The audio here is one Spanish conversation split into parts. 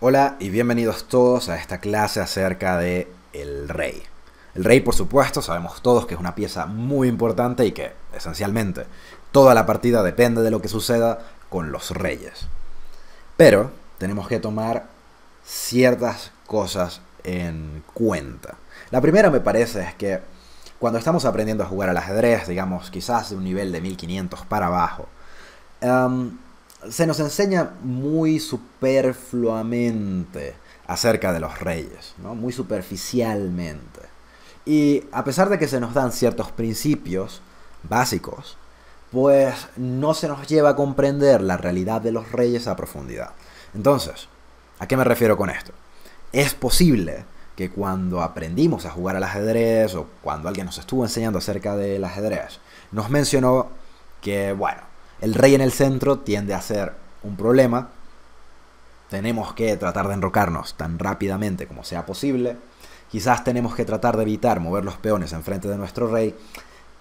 Hola y bienvenidos todos a esta clase acerca de el rey. El rey, por supuesto, sabemos todos que es una pieza muy importante y que, esencialmente, toda la partida depende de lo que suceda con los reyes. Pero tenemos que tomar ciertas cosas en cuenta. La primera me parece es que cuando estamos aprendiendo a jugar al ajedrez, digamos quizás de un nivel de 1500 para abajo, se nos enseña muy superfluamente acerca de los reyes, ¿no? Muy superficialmente. Y a pesar de que se nos dan ciertos principios básicos, pues no se nos lleva a comprender la realidad de los reyes a profundidad. Entonces, ¿a qué me refiero con esto? Es posible que cuando aprendimos a jugar al ajedrez o cuando alguien nos estuvo enseñando acerca del ajedrez, nos mencionó que, bueno, el rey en el centro tiende a ser un problema. Tenemos que tratar de enrocarnos tan rápidamente como sea posible. Quizás tenemos que tratar de evitar mover los peones enfrente de nuestro rey.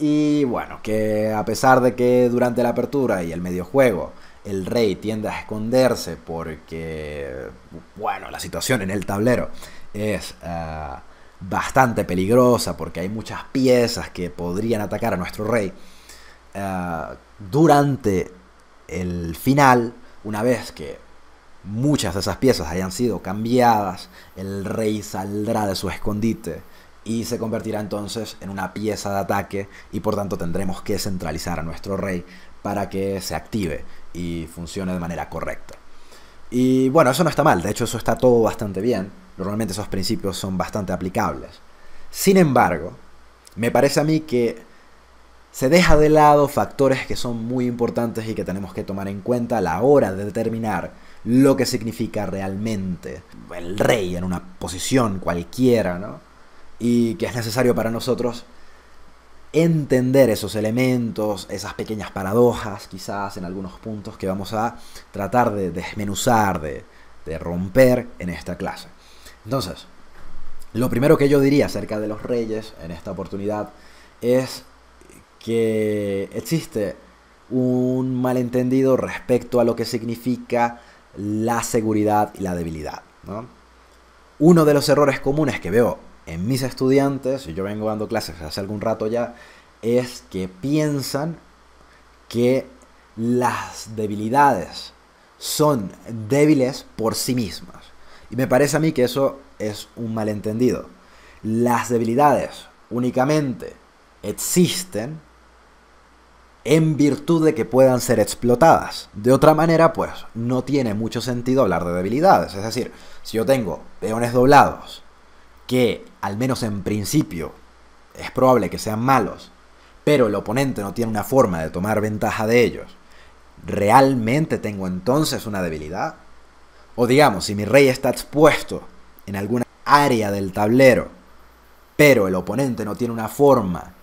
Y bueno, que a pesar de que durante la apertura y el mediojuego el rey tiende a esconderse porque, bueno, la situación en el tablero es bastante peligrosa porque hay muchas piezas que podrían atacar a nuestro rey. Durante el final, una vez que muchas de esas piezas hayan sido cambiadas, el rey saldrá de su escondite y se convertirá entonces en una pieza de ataque y por tanto tendremos que centralizar a nuestro rey para que se active y funcione de manera correcta. Y bueno, eso no está mal, de hecho eso está todo bastante bien, normalmente esos principios son bastante aplicables. Sin embargo, me parece a mí que se deja de lado factores que son muy importantes y que tenemos que tomar en cuenta a la hora de determinar lo que significa realmente el rey en una posición cualquiera, ¿no? Y que es necesario para nosotros entender esos elementos, esas pequeñas paradojas, quizás en algunos puntos que vamos a tratar de desmenuzar, de romper en esta clase. Entonces, lo primero que yo diría acerca de los reyes en esta oportunidad es que existe un malentendido respecto a lo que significa la seguridad y la debilidad, ¿no? Uno de los errores comunes que veo en mis estudiantes, y yo vengo dando clases hace algún rato ya, es que piensan que las debilidades son débiles por sí mismas. Y me parece a mí que eso es un malentendido. Las debilidades únicamente existen en virtud de que puedan ser explotadas. De otra manera, pues, no tiene mucho sentido hablar de debilidades. Es decir, si yo tengo peones doblados, que al menos en principio es probable que sean malos, pero el oponente no tiene una forma de tomar ventaja de ellos, ¿realmente tengo entonces una debilidad? O digamos, si mi rey está expuesto en alguna área del tablero, pero el oponente no tiene una forma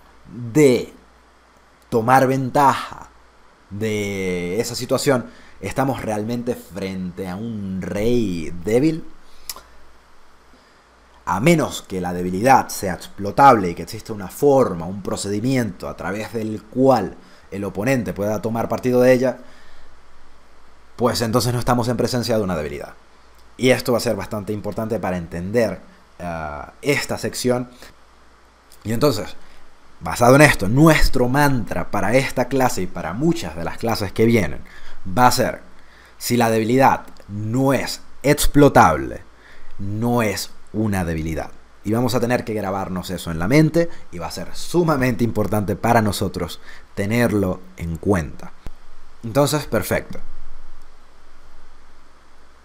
de tomar ventaja de esa situación, ¿estamos realmente frente a un rey débil? A menos que la debilidad sea explotable y que exista una forma, un procedimiento a través del cual el oponente pueda tomar partido de ella, pues entonces no estamos en presencia de una debilidad. Y esto va a ser bastante importante para entender esta sección. Y entonces, basado en esto, nuestro mantra para esta clase y para muchas de las clases que vienen va a ser: si la debilidad no es explotable, no es una debilidad. Y vamos a tener que grabarnos eso en la mente y va a ser sumamente importante para nosotros tenerlo en cuenta. Entonces, perfecto.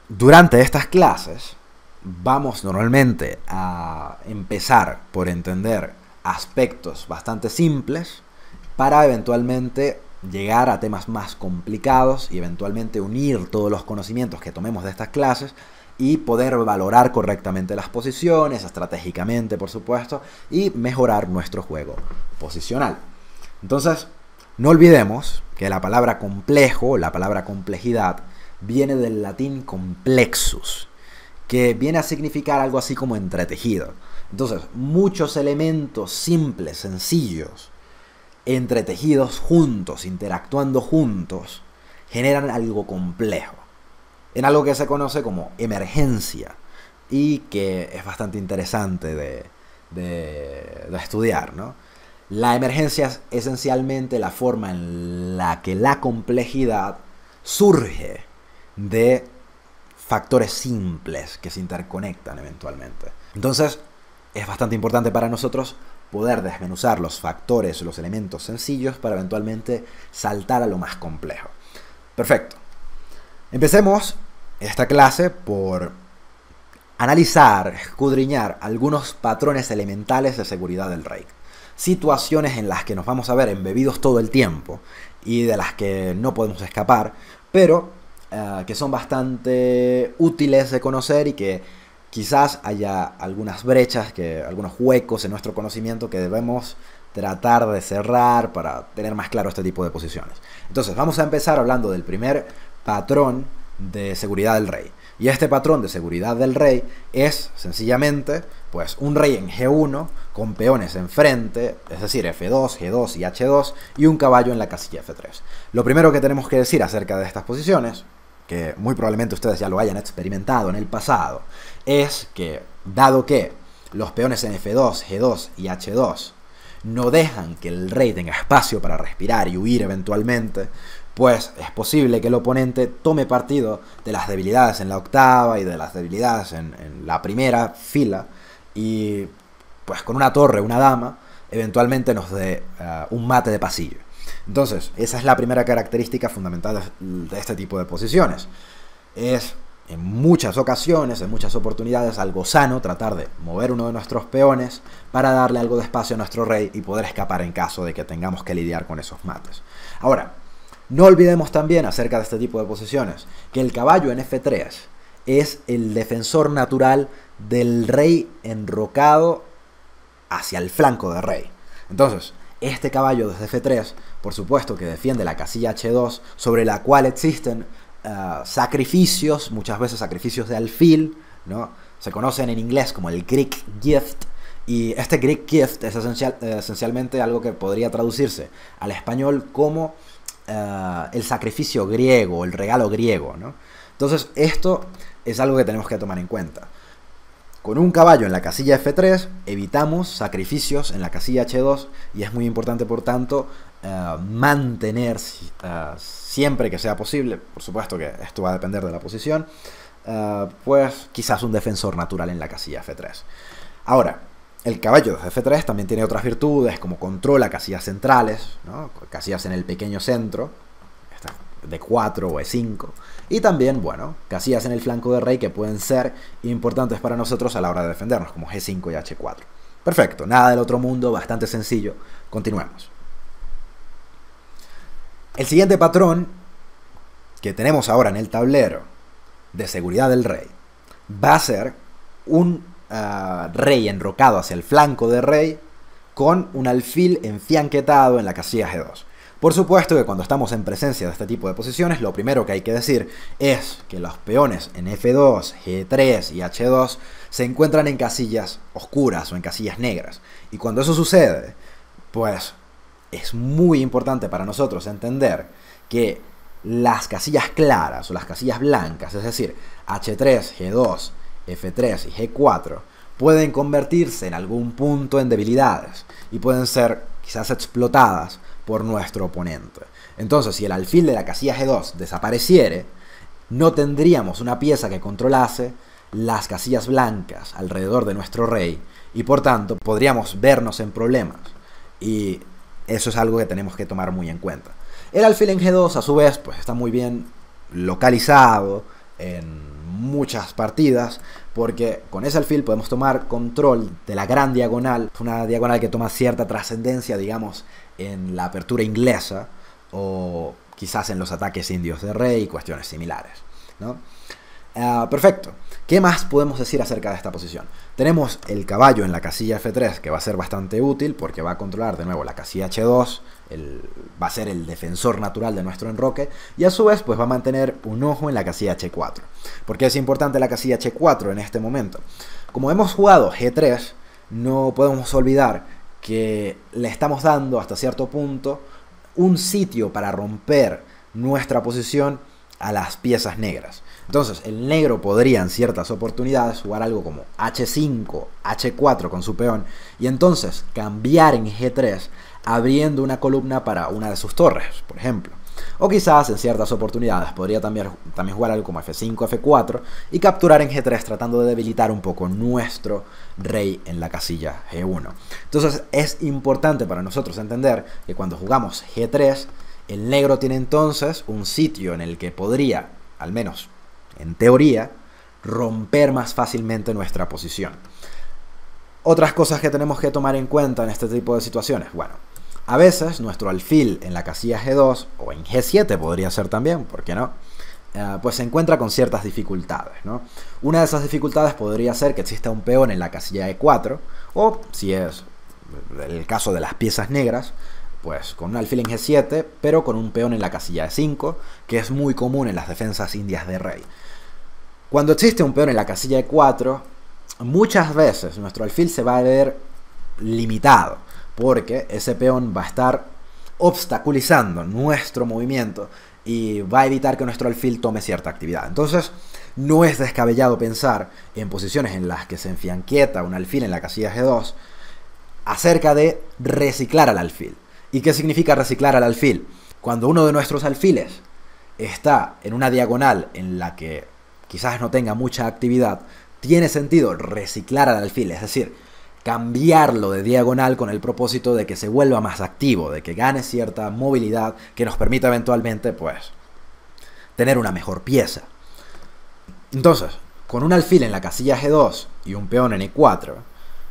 Durante estas clases vamos normalmente a empezar por entender aspectos bastante simples para eventualmente llegar a temas más complicados y eventualmente unir todos los conocimientos que tomemos de estas clases y poder valorar correctamente las posiciones, estratégicamente por supuesto, y mejorar nuestro juego posicional. Entonces, no olvidemos que la palabra complejo, la palabra complejidad, viene del latín complexus, que viene a significar algo así como entretejido. Entonces, muchos elementos simples, sencillos, entretejidos juntos, interactuando juntos, generan algo complejo. en algo que se conoce como emergencia y que es bastante interesante de estudiar, ¿no? La emergencia es esencialmente la forma en la que la complejidad surge de factores simples que se interconectan eventualmente. Entonces, es bastante importante para nosotros poder desmenuzar los factores, los elementos sencillos para eventualmente saltar a lo más complejo. Perfecto. Empecemos esta clase por analizar, escudriñar algunos patrones elementales de seguridad del RAID. Situaciones en las que nos vamos a ver embebidos todo el tiempo y de las que no podemos escapar, pero que son bastante útiles de conocer y que quizás haya algunas brechas, algunos huecos en nuestro conocimiento que debemos tratar de cerrar para tener más claro este tipo de posiciones. Entonces, vamos a empezar hablando del primer patrón de seguridad del rey. Y este patrón de seguridad del rey es sencillamente pues un rey en G1 con peones enfrente, es decir, F2, G2 y H2, y un caballo en la casilla F3. Lo primero que tenemos que decir acerca de estas posiciones, que muy probablemente ustedes ya lo hayan experimentado en el pasado, es que, dado que los peones en F2, G2 y H2 no dejan que el rey tenga espacio para respirar y huir eventualmente, pues es posible que el oponente tome partido de las debilidades en la octava y de las debilidades en la primera fila, y pues con una torre, una dama, eventualmente nos dé un mate de pasillo. Entonces, esa es la primera característica fundamental de este tipo de posiciones. Es en muchas ocasiones, en muchas oportunidades, algo sano tratar de mover uno de nuestros peones para darle algo de espacio a nuestro rey y poder escapar en caso de que tengamos que lidiar con esos mates. Ahora, no olvidemos también acerca de este tipo de posiciones que el caballo en F3 es el defensor natural del rey enrocado hacia el flanco del rey. Entonces, este caballo desde F3, por supuesto que defiende la casilla H2, sobre la cual existen sacrificios, muchas veces sacrificios de alfil, ¿no? Se conocen en inglés como el Greek Gift, y este Greek Gift es esencialmente algo que podría traducirse al español como el sacrificio griego, el regalo griego, ¿no? Entonces esto es algo que tenemos que tomar en cuenta. Con un caballo en la casilla F3 evitamos sacrificios en la casilla H2 y es muy importante, por tanto, mantener siempre que sea posible, por supuesto que esto va a depender de la posición, pues quizás un defensor natural en la casilla F3. Ahora, el caballo de F3 también tiene otras virtudes, como controla casillas centrales, ¿no? Casillas en el pequeño centro, de 4 o E5, y también, bueno, casillas en el flanco de rey que pueden ser importantes para nosotros a la hora de defendernos, como G5 y H4. Perfecto, nada del otro mundo, bastante sencillo. Continuemos. El siguiente patrón que tenemos ahora en el tablero de seguridad del rey va a ser un rey enrocado hacia el flanco de rey con un alfil enfianquetado en la casilla G2. Por supuesto que cuando estamos en presencia de este tipo de posiciones, lo primero que hay que decir es que los peones en F2, G3 y H2 se encuentran en casillas oscuras o en casillas negras. Y cuando eso sucede, pues es muy importante para nosotros entender que las casillas claras o las casillas blancas, es decir, H3, G2, F3 y G4, pueden convertirse en algún punto en debilidades y pueden ser quizás explotadas por nuestro oponente. Entonces, si el alfil de la casilla G2 desapareciere, no tendríamos una pieza que controlase las casillas blancas alrededor de nuestro rey y por tanto podríamos vernos en problemas, y eso es algo que tenemos que tomar muy en cuenta. El alfil en G2 a su vez pues está muy bien localizado en muchas partidas, porque con ese alfil podemos tomar control de la gran diagonal, una diagonal que toma cierta trascendencia, digamos, en la apertura inglesa o quizás en los ataques indios de rey y cuestiones similares, ¿no? Perfecto. ¿Qué más podemos decir acerca de esta posición? Tenemos el caballo en la casilla F3, que va a ser bastante útil porque va a controlar de nuevo la casilla H2, va a ser el defensor natural de nuestro enroque, y a su vez pues va a mantener un ojo en la casilla H4. ¿Por qué es importante la casilla H4 en este momento? Como hemos jugado G3, no podemos olvidar que le estamos dando hasta cierto punto un sitio para romper nuestra posición a las piezas negras. Entonces el negro podría en ciertas oportunidades jugar algo como H5, H4 con su peón y entonces cambiar en G3 abriendo una columna para una de sus torres, por ejemplo. O quizás en ciertas oportunidades podría también jugar algo como F5, F4 y capturar en G3 tratando de debilitar un poco nuestro rey en la casilla G1. Entonces es importante para nosotros entender que cuando jugamos G3, el negro tiene entonces un sitio en el que podría, al menos en teoría, romper más fácilmente nuestra posición. Otras cosas que tenemos que tomar en cuenta en este tipo de situaciones. Bueno, a veces nuestro alfil en la casilla G2 o en G7 podría ser también, ¿por qué no? Pues se encuentra con ciertas dificultades, ¿no? Una de esas dificultades podría ser que exista un peón en la casilla E4 o, si es el caso de las piezas negras, pues con un alfil en G7, pero con un peón en la casilla E5, que es muy común en las defensas indias de rey. Cuando existe un peón en la casilla E4, muchas veces nuestro alfil se va a ver limitado, porque ese peón va a estar obstaculizando nuestro movimiento y va a evitar que nuestro alfil tome cierta actividad. Entonces, no es descabellado pensar en posiciones en las que se enfianquieta un alfil en la casilla G2 acerca de reciclar al alfil. ¿Y qué significa reciclar al alfil? Cuando uno de nuestros alfiles está en una diagonal en la que quizás no tenga mucha actividad, tiene sentido reciclar al alfil, es decir, cambiarlo de diagonal con el propósito de que se vuelva más activo, de que gane cierta movilidad que nos permita eventualmente, pues, tener una mejor pieza. Entonces, con un alfil en la casilla G2 y un peón en E4,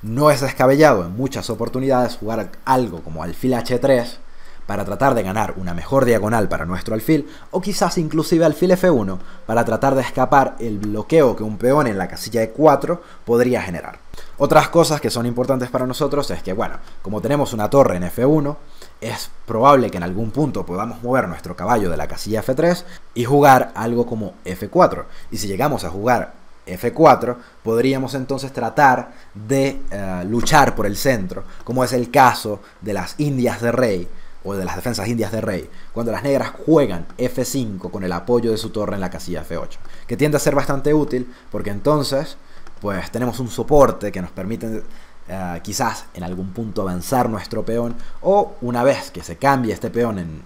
no es descabellado en muchas oportunidades jugar algo como alfil H3 para tratar de ganar una mejor diagonal para nuestro alfil, o quizás inclusive alfil F1 para tratar de escapar el bloqueo que un peón en la casilla E4 podría generar. Otras cosas que son importantes para nosotros es que, bueno, como tenemos una torre en F1, es probable que en algún punto podamos mover nuestro caballo de la casilla F3 y jugar algo como F4. Y si llegamos a jugar F4, podríamos entonces tratar de luchar por el centro, como es el caso de las indias de rey, o de las defensas indias de rey, cuando las negras juegan F5 con el apoyo de su torre en la casilla F8, que tiende a ser bastante útil porque entonces pues tenemos un soporte que nos permite quizás en algún punto avanzar nuestro peón, o una vez que se cambie este peón en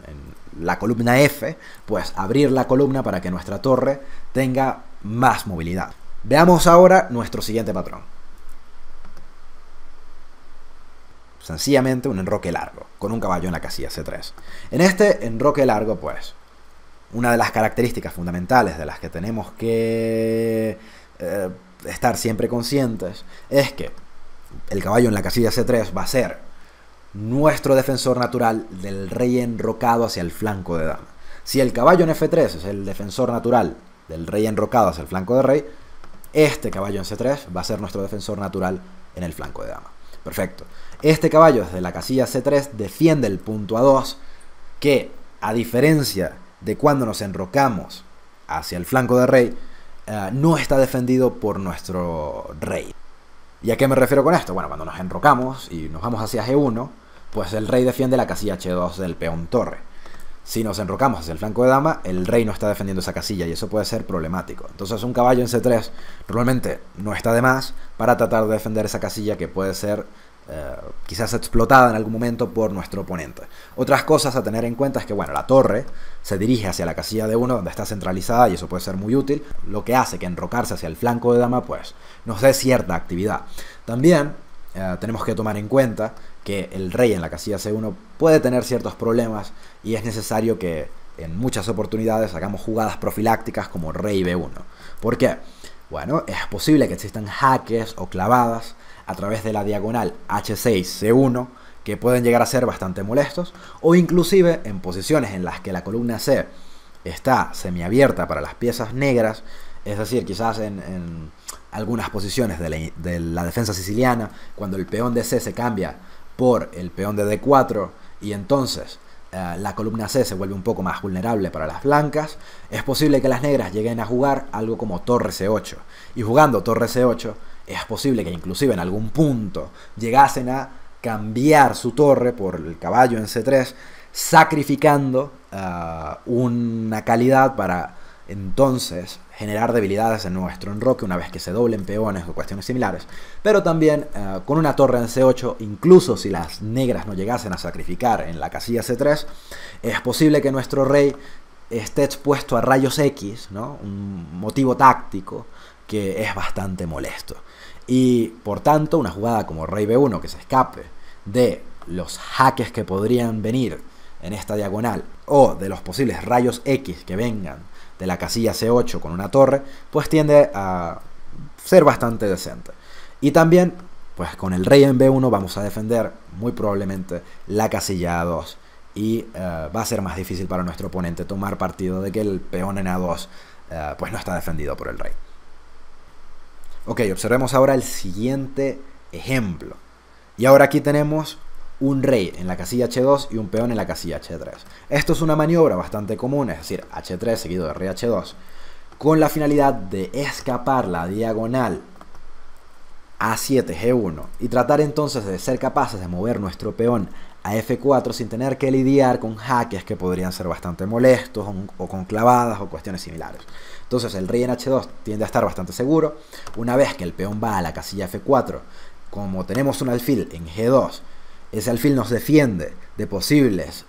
la columna F, pues abrir la columna para que nuestra torre tenga más movilidad. Veamos ahora nuestro siguiente patrón. Sencillamente un enroque largo, con un caballo en la casilla C3. En este enroque largo, pues, una de las características fundamentales de las que tenemos que estar siempre conscientes es que el caballo en la casilla C3 va a ser nuestro defensor natural del rey enrocado hacia el flanco de dama. Si el caballo en F3 es el defensor natural del rey enrocado hacia el flanco de rey, este caballo en C3 va a ser nuestro defensor natural en el flanco de dama. Perfecto. Este caballo desde la casilla C3 defiende el punto A2, que a diferencia de cuando nos enrocamos hacia el flanco de rey, no está defendido por nuestro rey. ¿Y a qué me refiero con esto? Bueno, cuando nos enrocamos y nos vamos hacia G1, pues el rey defiende la casilla H2 del peón torre. Si nos enrocamos hacia el flanco de dama, el rey no está defendiendo esa casilla y eso puede ser problemático. Entonces un caballo en C3 normalmente no está de más para tratar de defender esa casilla que puede ser quizás explotada en algún momento por nuestro oponente. Otras cosas a tener en cuenta es que, bueno, la torre se dirige hacia la casilla D1 donde está centralizada y eso puede ser muy útil, lo que hace que enrocarse hacia el flanco de dama pues nos dé cierta actividad. También tenemos que tomar en cuenta que el rey en la casilla C1 puede tener ciertos problemas y es necesario que en muchas oportunidades hagamos jugadas profilácticas como rey B1. ¿Por qué? Bueno, es posible que existan jaques o clavadas a través de la diagonal H6-C1 que pueden llegar a ser bastante molestos, o inclusive en posiciones en las que la columna C está semiabierta para las piezas negras, es decir, quizás en algunas posiciones de la defensa siciliana, cuando el peón de C se cambia por el peón de D4 y entonces la columna C se vuelve un poco más vulnerable para las blancas, es posible que las negras lleguen a jugar algo como torre C8, y jugando torre C8 es posible que inclusive en algún punto llegasen a cambiar su torre por el caballo en C3, sacrificando una calidad para entonces generar debilidades en nuestro enroque una vez que se doblen peones o cuestiones similares. Pero también con una torre en C8, incluso si las negras no llegasen a sacrificar en la casilla C3, es posible que nuestro rey esté expuesto a rayos X, ¿no? Un motivo táctico que es bastante molesto. Y por tanto, una jugada como rey B1 que se escape de los jaques que podrían venir en esta diagonal o de los posibles rayos X que vengan de la casilla C8 con una torre, pues tiende a ser bastante decente. Y también, pues con el rey en B1 vamos a defender muy probablemente la casilla A2 y va a ser más difícil para nuestro oponente tomar partido de que el peón en A2 pues no está defendido por el rey. Ok, observemos ahora el siguiente ejemplo. Y ahora aquí tenemos un rey en la casilla H2 y un peón en la casilla H3. Esto es una maniobra bastante común, es decir, H3 seguido de rey H2, con la finalidad de escapar la diagonal A7 G1 y tratar entonces de ser capaces de mover nuestro peón a F4 sin tener que lidiar con jaques que podrían ser bastante molestos o con clavadas o cuestiones similares. Entonces el rey en H2 tiende a estar bastante seguro. Una vez que el peón va a la casilla F4, como tenemos un alfil en G2, ese alfil nos defiende de posibles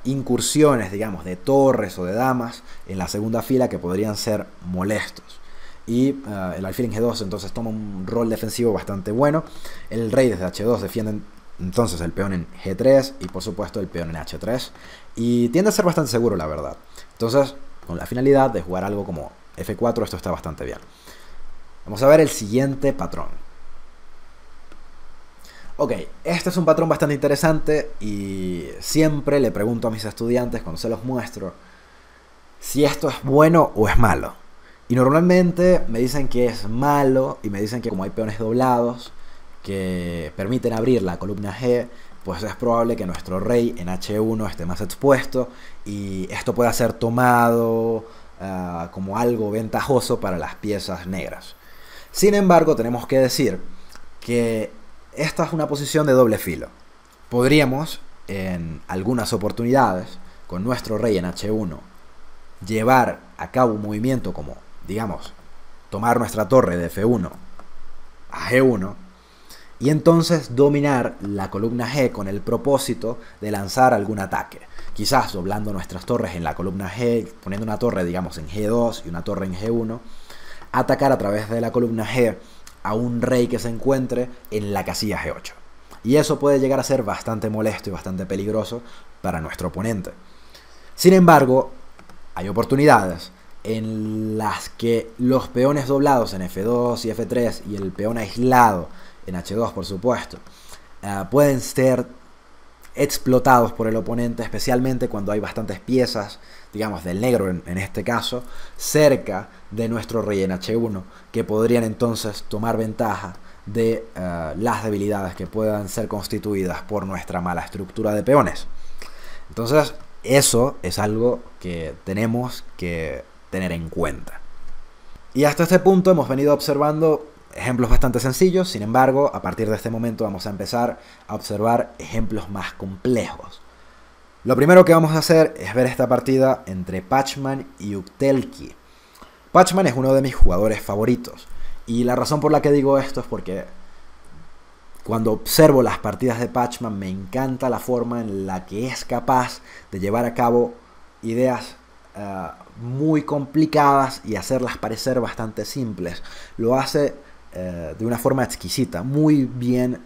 incursiones, digamos, de torres o de damas en la segunda fila que podrían ser molestos. Y el alfil en G2 entonces toma un rol defensivo bastante bueno. El rey desde H2 defiende entonces el peón en G3 y por supuesto el peón en H3. Y tiende a ser bastante seguro, la verdad. Entonces, con la finalidad de jugar algo como F4, esto está bastante bien. Vamos a ver el siguiente patrón. Ok, este es un patrón bastante interesante y siempre le pregunto a mis estudiantes cuando se los muestro si esto es bueno o es malo. Y normalmente me dicen que es malo y me dicen que como hay peones doblados que permiten abrir la columna G, pues es probable que nuestro rey en H1 esté más expuesto y esto pueda ser tomado como algo ventajoso para las piezas negras. Sin embargo, tenemos que decir que esta es una posición de doble filo. Podríamos, en algunas oportunidades, con nuestro rey en H1, llevar a cabo un movimiento como, digamos, tomar nuestra torre de F1 a G1 y entonces dominar la columna G con el propósito de lanzar algún ataque. Quizás doblando nuestras torres en la columna G, poniendo una torre, digamos, en G2 y una torre en G1, atacar a través de la columna G a un rey que se encuentre en la casilla G8. Y eso puede llegar a ser bastante molesto y bastante peligroso para nuestro oponente. Sin embargo, hay oportunidades en las que los peones doblados en F2 y F3 y el peón aislado en H2, por supuesto, pueden ser explotados por el oponente, especialmente cuando hay bastantes piezas, digamos del negro en este caso, cerca de nuestro rey en H1, que podrían entonces tomar ventaja de las debilidades que puedan ser constituidas por nuestra mala estructura de peones. Entonces, eso es algo que tenemos que tener en cuenta. Y hasta este punto hemos venido observando ejemplos bastante sencillos. Sin embargo, a partir de este momento vamos a empezar a observar ejemplos más complejos. Lo primero que vamos a hacer es ver esta partida entre Pachman y Uktelki. Pachman es uno de mis jugadores favoritos. Y la razón por la que digo esto es porque cuando observo las partidas de Pachman me encanta la forma en la que es capaz de llevar a cabo ideas muy complicadas y hacerlas parecer bastante simples. Lo hace de una forma exquisita, muy bien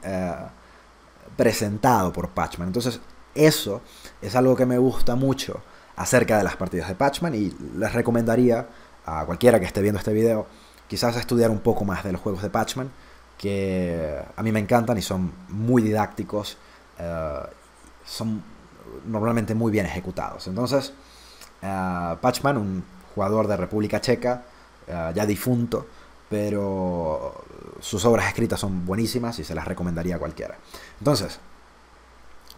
presentado por Pachman. Entonces eso es algo que me gusta mucho acerca de las partidas de Pachman y les recomendaría a cualquiera que esté viendo este video quizás estudiar un poco más de los juegos de Pachman, que a mí me encantan y son muy didácticos, son normalmente muy bien ejecutados. Entonces Pachman, un jugador de República Checa, ya difunto, pero sus obras escritas son buenísimas y se las recomendaría a cualquiera. Entonces,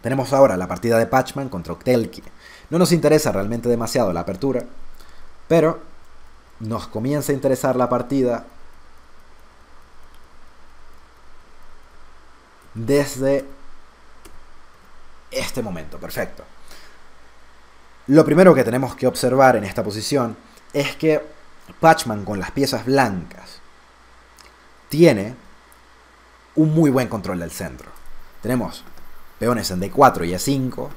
tenemos ahora la partida de Pachman contra Uktelki. No nos interesa realmente demasiado la apertura, pero nos comienza a interesar la partida desde este momento. Perfecto. Lo primero que tenemos que observar en esta posición es que Pachman con las piezas blancas tiene un muy buen control del centro. Tenemos peones en D4 y E5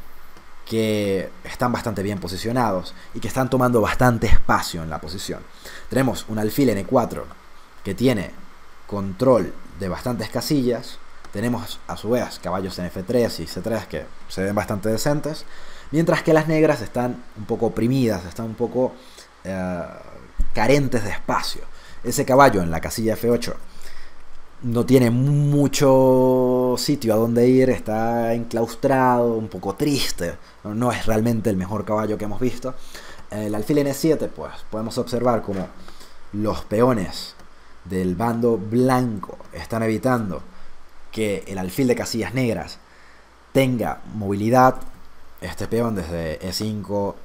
que están bastante bien posicionados y que están tomando bastante espacio en la posición. Tenemos un alfil en E4 que tiene control de bastantes casillas. Tenemos a su vez caballos en F3 y C3 que se ven bastante decentes, mientras que las negras están un poco oprimidas, están un poco carentes de espacio. Ese caballo en la casilla F8 no tiene mucho sitio a donde ir, está enclaustrado, un poco triste, no es realmente el mejor caballo que hemos visto. El alfil en E7, pues podemos observar como los peones del bando blanco están evitando que el alfil de casillas negras tenga movilidad. Este peón desde E5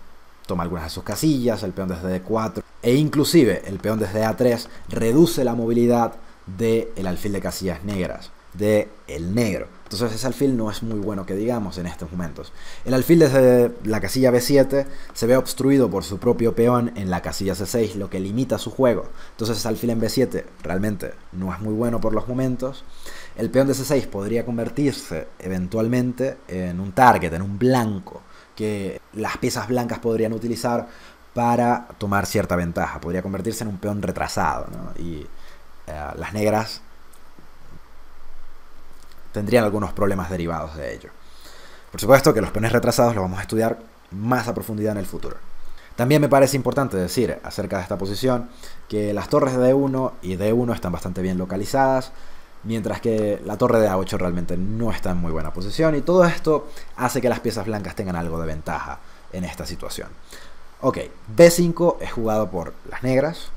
toma algunas de sus casillas, el peón desde D4 e inclusive el peón desde A3 reduce la movilidad del alfil de casillas negras, de el negro. Entonces ese alfil no es muy bueno que digamos en estos momentos. El alfil desde la casilla B7 se ve obstruido por su propio peón en la casilla C6, lo que limita su juego. Entonces ese alfil en B7 realmente no es muy bueno por los momentos. El peón de C6 podría convertirse eventualmente en un target, en un blanco, que las piezas blancas podrían utilizar para tomar cierta ventaja. Podría convertirse en un peón retrasado, ¿no? Y las negras tendrían algunos problemas derivados de ello. Por supuesto que los peones retrasados los vamos a estudiar más a profundidad en el futuro. También me parece importante decir acerca de esta posición que las torres de D1 y D1 están bastante bien localizadas, mientras que la torre de A8 realmente no está en muy buena posición, y todo esto hace que las piezas blancas tengan algo de ventaja en esta situación. Ok, B5 es jugado por las negras,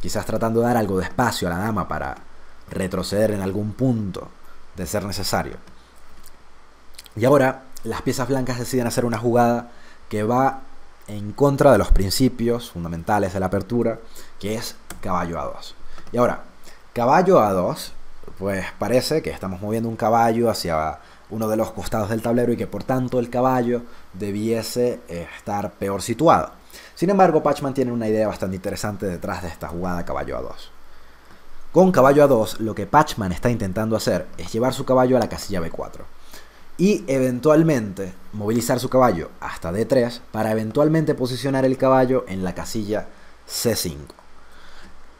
quizás tratando de dar algo de espacio a la dama para retroceder en algún punto de ser necesario. Y ahora las piezas blancas deciden hacer una jugada que va en contra de los principios fundamentales de la apertura, que es caballo A2. Y ahora, caballo A2, pues parece que estamos moviendo un caballo hacia uno de los costados del tablero y que por tanto el caballo debiese estar peor situado. Sin embargo, Pachman tiene una idea bastante interesante detrás de esta jugada caballo A2. Con caballo A2, lo que Pachman está intentando hacer es llevar su caballo a la casilla B4 y eventualmente movilizar su caballo hasta D3 para eventualmente posicionar el caballo en la casilla C5.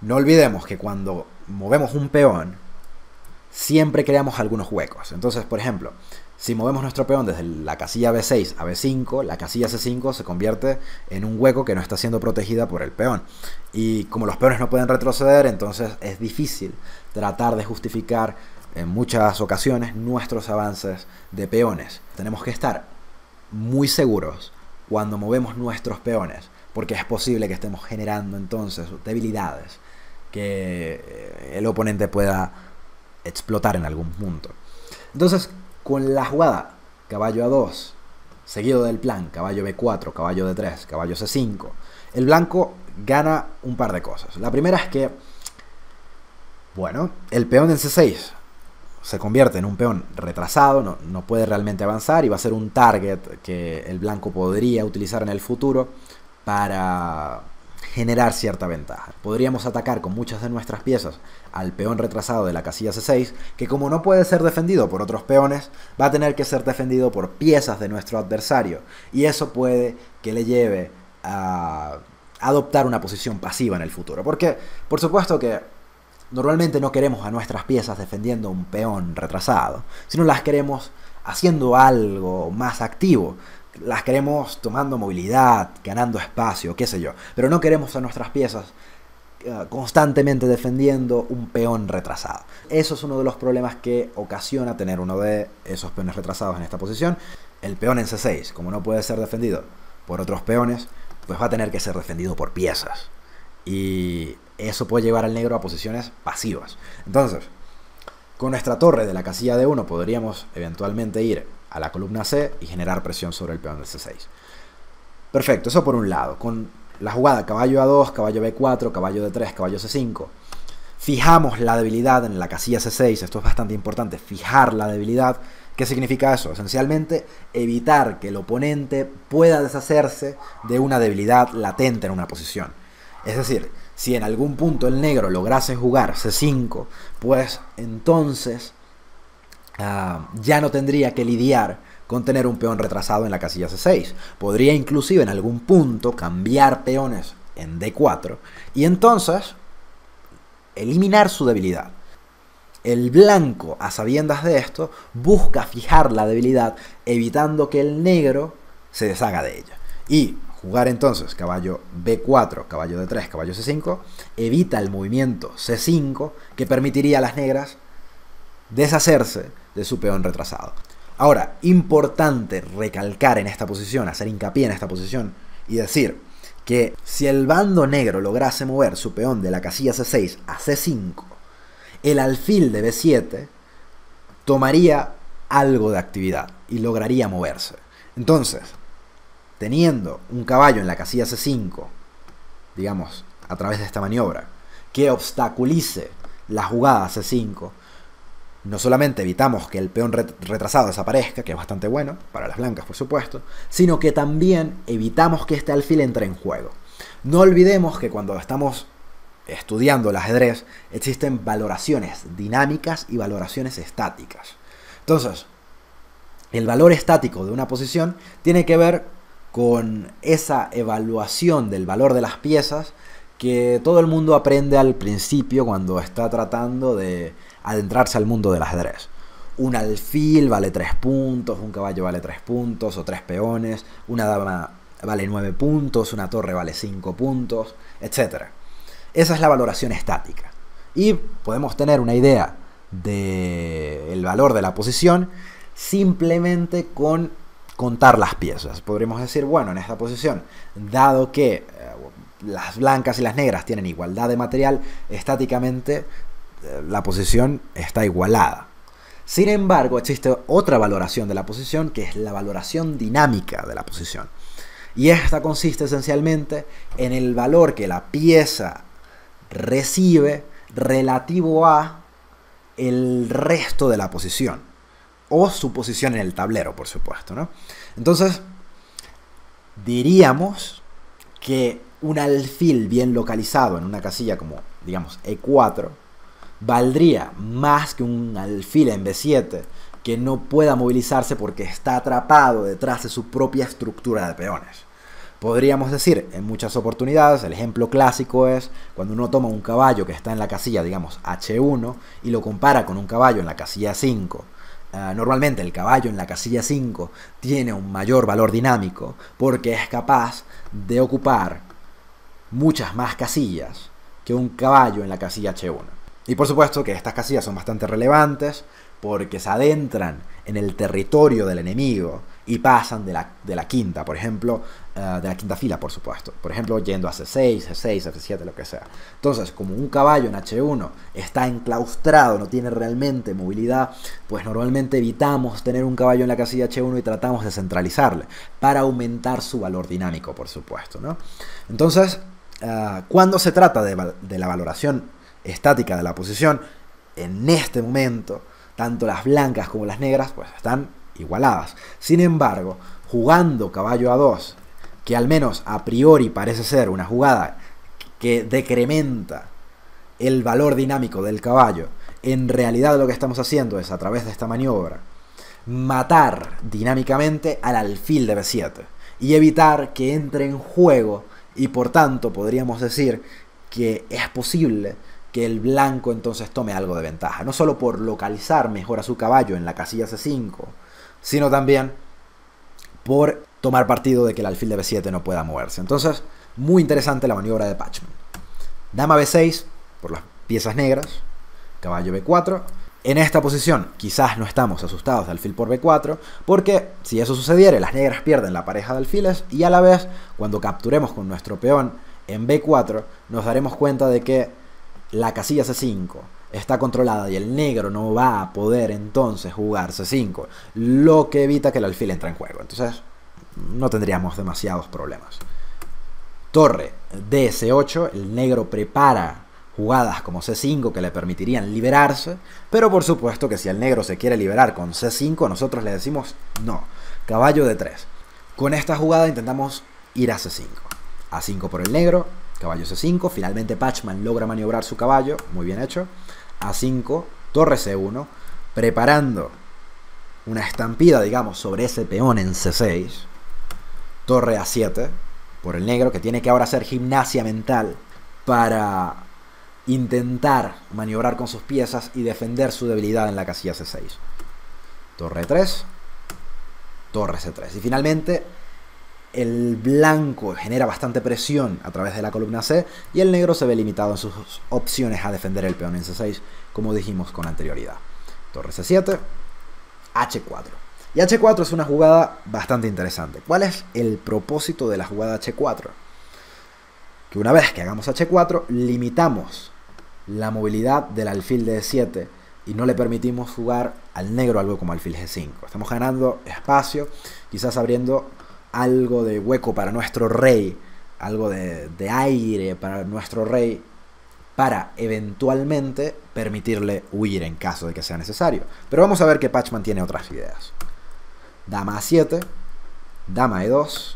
No olvidemos que cuando movemos un peón, siempre creamos algunos huecos. Entonces, por ejemplo, si movemos nuestro peón desde la casilla B6 a B5, la casilla C5 se convierte en un hueco que no está siendo protegida por el peón. Y como los peones no pueden retroceder, entonces es difícil tratar de justificar en muchas ocasiones nuestros avances de peones. Tenemos que estar muy seguros cuando movemos nuestros peones, porque es posible que estemos generando entonces debilidades que el oponente pueda explotar en algún punto. Entonces, con la jugada caballo A2 seguido del plan caballo B4, caballo D3, caballo C5, el blanco gana un par de cosas. La primera es que, bueno, el peón en C6 se convierte en un peón retrasado, no puede realmente avanzar y va a ser un target que el blanco podría utilizar en el futuro para generar cierta ventaja. Podríamos atacar con muchas de nuestras piezas al peón retrasado de la casilla C6, que como no puede ser defendido por otros peones, va a tener que ser defendido por piezas de nuestro adversario, y eso puede que le lleve a adoptar una posición pasiva en el futuro, porque por supuesto que normalmente no queremos a nuestras piezas defendiendo un peón retrasado, sino las queremos haciendo algo más activo. Las queremos tomando movilidad, ganando espacio, qué sé yo. Pero no queremos a nuestras piezas constantemente defendiendo un peón retrasado. Eso es uno de los problemas que ocasiona tener uno de esos peones retrasados en esta posición. El peón en C6, como no puede ser defendido por otros peones, pues va a tener que ser defendido por piezas. Y eso puede llevar al negro a posiciones pasivas. Entonces, con nuestra torre de la casilla D1 podríamos eventualmente ir a la columna C y generar presión sobre el peón del C6. Perfecto, eso por un lado. Con la jugada caballo A2, caballo B4, caballo D3, caballo C5, fijamos la debilidad en la casilla C6. Esto es bastante importante, fijar la debilidad. ¿Qué significa eso? Esencialmente, evitar que el oponente pueda deshacerse de una debilidad latente en una posición. Es decir, si en algún punto el negro lograse jugar C5, pues entonces ya no tendría que lidiar con tener un peón retrasado en la casilla C6. Podría inclusive en algún punto cambiar peones en D4 y entonces eliminar su debilidad. El blanco, a sabiendas de esto, busca fijar la debilidad, evitando que el negro se deshaga de ella. Y jugar entonces caballo B4, caballo D3, caballo C5, evita el movimiento C5 que permitiría a las negras deshacerse de su peón retrasado. Ahora, importante recalcar en esta posición, hacer hincapié en esta posición y decir que si el bando negro lograse mover su peón de la casilla C6 a C5, el alfil de B7 tomaría algo de actividad y lograría moverse. Entonces, teniendo un caballo en la casilla C5, digamos, a través de esta maniobra, que obstaculice la jugada C5, no solamente evitamos que el peón retrasado desaparezca, que es bastante bueno, para las blancas por supuesto, sino que también evitamos que este alfil entre en juego. No olvidemos que cuando estamos estudiando el ajedrez existen valoraciones dinámicas y valoraciones estáticas. Entonces, el valor estático de una posición tiene que ver con esa evaluación del valor de las piezas que todo el mundo aprende al principio cuando está tratando de adentrarse al mundo del ajedrez. Un alfil vale 3 puntos, un caballo vale 3 puntos o 3 peones, una dama vale 9 puntos, una torre vale 5 puntos, etc. Esa es la valoración estática. Y podemos tener una idea del valor de la posición simplemente con contar las piezas. Podríamos decir, bueno, en esta posición, dado que las blancas y las negras tienen igualdad de material, estáticamente la posición está igualada. Sin embargo, existe otra valoración de la posición, que es la valoración dinámica de la posición. Y esta consiste esencialmente en el valor que la pieza recibe relativo a el resto de la posición, o su posición en el tablero, por supuesto, ¿no? Entonces, diríamos que un alfil bien localizado en una casilla como, digamos, E4, valdría más que un alfil en B7 que no pueda movilizarse porque está atrapado detrás de su propia estructura de peones. Podríamos decir, en muchas oportunidades, el ejemplo clásico es cuando uno toma un caballo que está en la casilla, digamos, H1 y lo compara con un caballo en la casilla 5. Normalmente el caballo en la casilla 5 tiene un mayor valor dinámico porque es capaz de ocupar muchas más casillas que un caballo en la casilla H1. Y por supuesto que estas casillas son bastante relevantes porque se adentran en el territorio del enemigo y pasan de la quinta, por ejemplo, de la quinta fila, por supuesto. Por ejemplo, yendo a C6, G6, F7, lo que sea. Entonces, como un caballo en H1 está enclaustrado, no tiene realmente movilidad, pues normalmente evitamos tener un caballo en la casilla H1 y tratamos de centralizarle para aumentar su valor dinámico, por supuesto, ¿no? Entonces, cuando se trata de la valoración estática de la posición, en este momento, tanto las blancas como las negras pues están igualadas. Sin embargo, jugando caballo A2, que al menos a priori parece ser una jugada que decrementa el valor dinámico del caballo, en realidad lo que estamos haciendo es, a través de esta maniobra, matar dinámicamente al alfil de B7 y evitar que entre en juego, y por tanto podríamos decir que es posible que el blanco entonces tome algo de ventaja, no solo por localizar mejor a su caballo en la casilla C5, sino también por tomar partido de que el alfil de B7 no pueda moverse. Entonces, muy interesante la maniobra de Pachman. Dama B6 por las piezas negras, caballo B4. En esta posición quizás no estamos asustados de alfil por B4, porque si eso sucediera, las negras pierden la pareja de alfiles y a la vez, cuando capturemos con nuestro peón en B4, nos daremos cuenta de que la casilla C5 está controlada y el negro no va a poder entonces jugar C5, lo que evita que el alfil entre en juego. Entonces no tendríamos demasiados problemas. Torre D8, el negro prepara jugadas como C5 que le permitirían liberarse, pero por supuesto que si el negro se quiere liberar con C5, nosotros le decimos no. Caballo D3. Con esta jugada intentamos ir a C5. A5 por el negro, caballo C5, finalmente Pachman logra maniobrar su caballo, muy bien hecho, A5, torre C1, preparando una estampida, digamos, sobre ese peón en C6, torre A7, por el negro, que tiene que ahora hacer gimnasia mental para intentar maniobrar con sus piezas y defender su debilidad en la casilla C6. Torre 3, torre C3. Y finalmente el blanco genera bastante presión a través de la columna C y el negro se ve limitado en sus opciones a defender el peón en C6, como dijimos con anterioridad. Torre C7, H4. Y H4 es una jugada bastante interesante. ¿Cuál es el propósito de la jugada H4? Que una vez que hagamos H4, limitamos la movilidad del alfil de E7 y no le permitimos jugar al negro algo como alfil G5. Estamos ganando espacio, quizás abriendo algo de hueco para nuestro rey, algo de aire para nuestro rey, para eventualmente permitirle huir en caso de que sea necesario. Pero vamos a ver que Pachman tiene otras ideas. Dama A7, dama E2,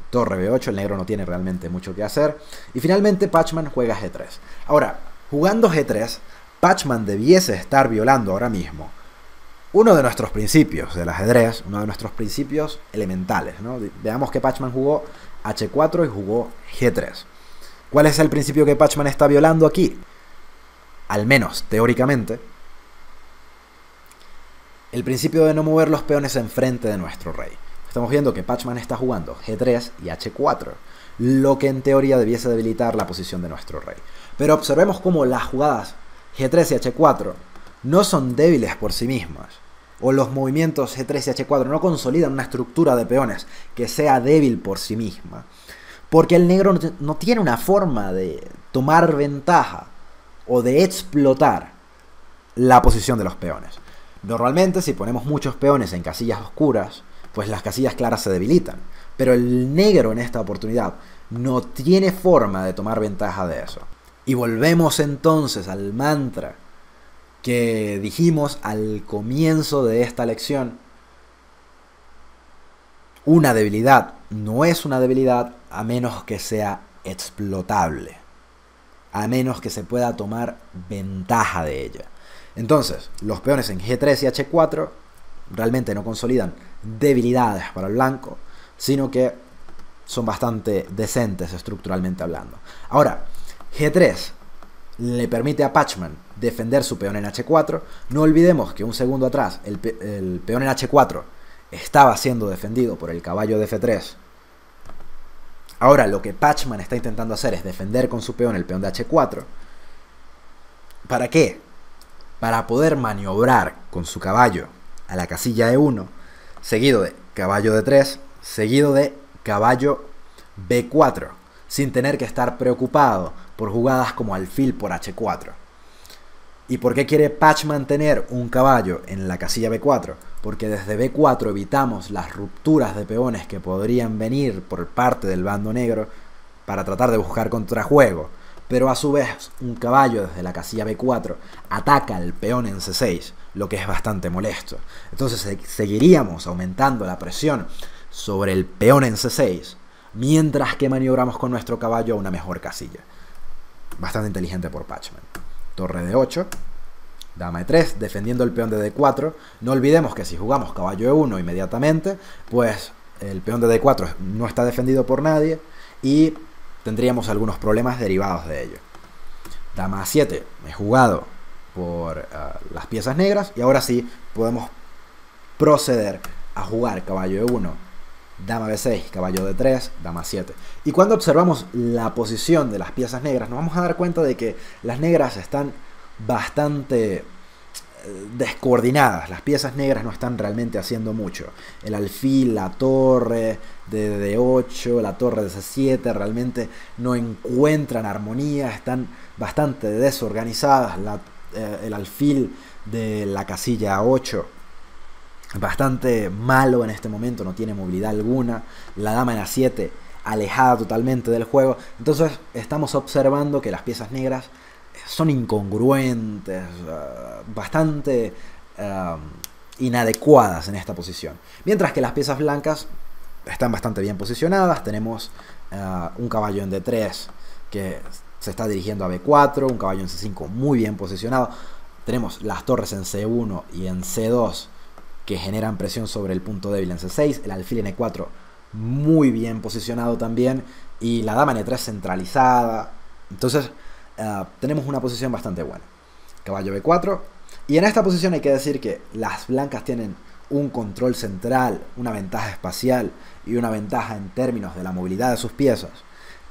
torre B8, el negro no tiene realmente mucho que hacer. Y finalmente Pachman juega G3. Ahora, jugando G3, Pachman debiese estar violando ahora mismo uno de nuestros principios del ajedrez, uno de nuestros principios elementales, ¿no? Veamos que Pachman jugó H4 y jugó G3. ¿Cuál es el principio que Pachman está violando aquí? Al menos teóricamente, el principio de no mover los peones enfrente de nuestro rey. Estamos viendo que Pachman está jugando G3 y H4, lo que en teoría debiese debilitar la posición de nuestro rey. Pero observemos cómo las jugadas G3 y H4 no son débiles por sí mismas, o los movimientos G3 y H4 no consolidan una estructura de peones que sea débil por sí misma, porque el negro no tiene una forma de tomar ventaja o de explotar la posición de los peones. Normalmente, si ponemos muchos peones en casillas oscuras, pues las casillas claras se debilitan. Pero el negro en esta oportunidad no tiene forma de tomar ventaja de eso. Y volvemos entonces al mantra que dijimos al comienzo de esta lección. Una debilidad no es una debilidad a menos que sea explotable, a menos que se pueda tomar ventaja de ella. Entonces, los peones en G3 y H4 realmente no consolidan debilidades para el blanco, sino que son bastante decentes estructuralmente hablando. Ahora, G3 le permite a Pachman defender su peón en H4. No olvidemos que un segundo atrás el peón en H4 estaba siendo defendido por el caballo de F3. Ahora lo que Pachman está intentando hacer es defender con su peón el peón de H4. ¿Para qué? Para poder maniobrar con su caballo a la casilla E1, seguido de caballo D3, seguido de caballo B4, sin tener que estar preocupado por jugadas como alfil por H4. ¿Y por qué quiere Pachman tener un caballo en la casilla B4? Porque desde B4 evitamos las rupturas de peones que podrían venir por parte del bando negro para tratar de buscar contrajuego. Pero a su vez, un caballo desde la casilla B4 ataca al peón en C6, lo que es bastante molesto. Entonces seguiríamos aumentando la presión sobre el peón en C6, mientras que maniobramos con nuestro caballo a una mejor casilla. Bastante inteligente por Pachman. Torre D8, dama E3, defendiendo el peón de D4. No olvidemos que si jugamos caballo E1 inmediatamente, pues el peón de D4 no está defendido por nadie y tendríamos algunos problemas derivados de ello. Dama A7, he jugado por las piezas negras y ahora sí podemos proceder a jugar caballo E1, dama B6, caballo D3, dama 7. Y cuando observamos la posición de las piezas negras, nos vamos a dar cuenta de que las negras están bastante descoordinadas. Las piezas negras no están realmente haciendo mucho. El alfil, la torre de D8, la torre de C7 realmente no encuentran armonía, están bastante desorganizadas. El alfil de la casilla 8 bastante malo en este momento, no tiene movilidad alguna. La dama en A7 alejada totalmente del juego. Entonces estamos observando que las piezas negras son incongruentes, bastante inadecuadas en esta posición. Mientras que las piezas blancas están bastante bien posicionadas. Tenemos un caballo en D3 que se está dirigiendo a B4, un caballo en C5 muy bien posicionado. Tenemos las torres en C1 y en C2 que generan presión sobre el punto débil en C6, el alfil en E4 muy bien posicionado también, y la dama en E3 centralizada. Entonces tenemos una posición bastante buena. Caballo B4, y en esta posición hay que decir que las blancas tienen un control central, una ventaja espacial y una ventaja en términos de la movilidad de sus piezas,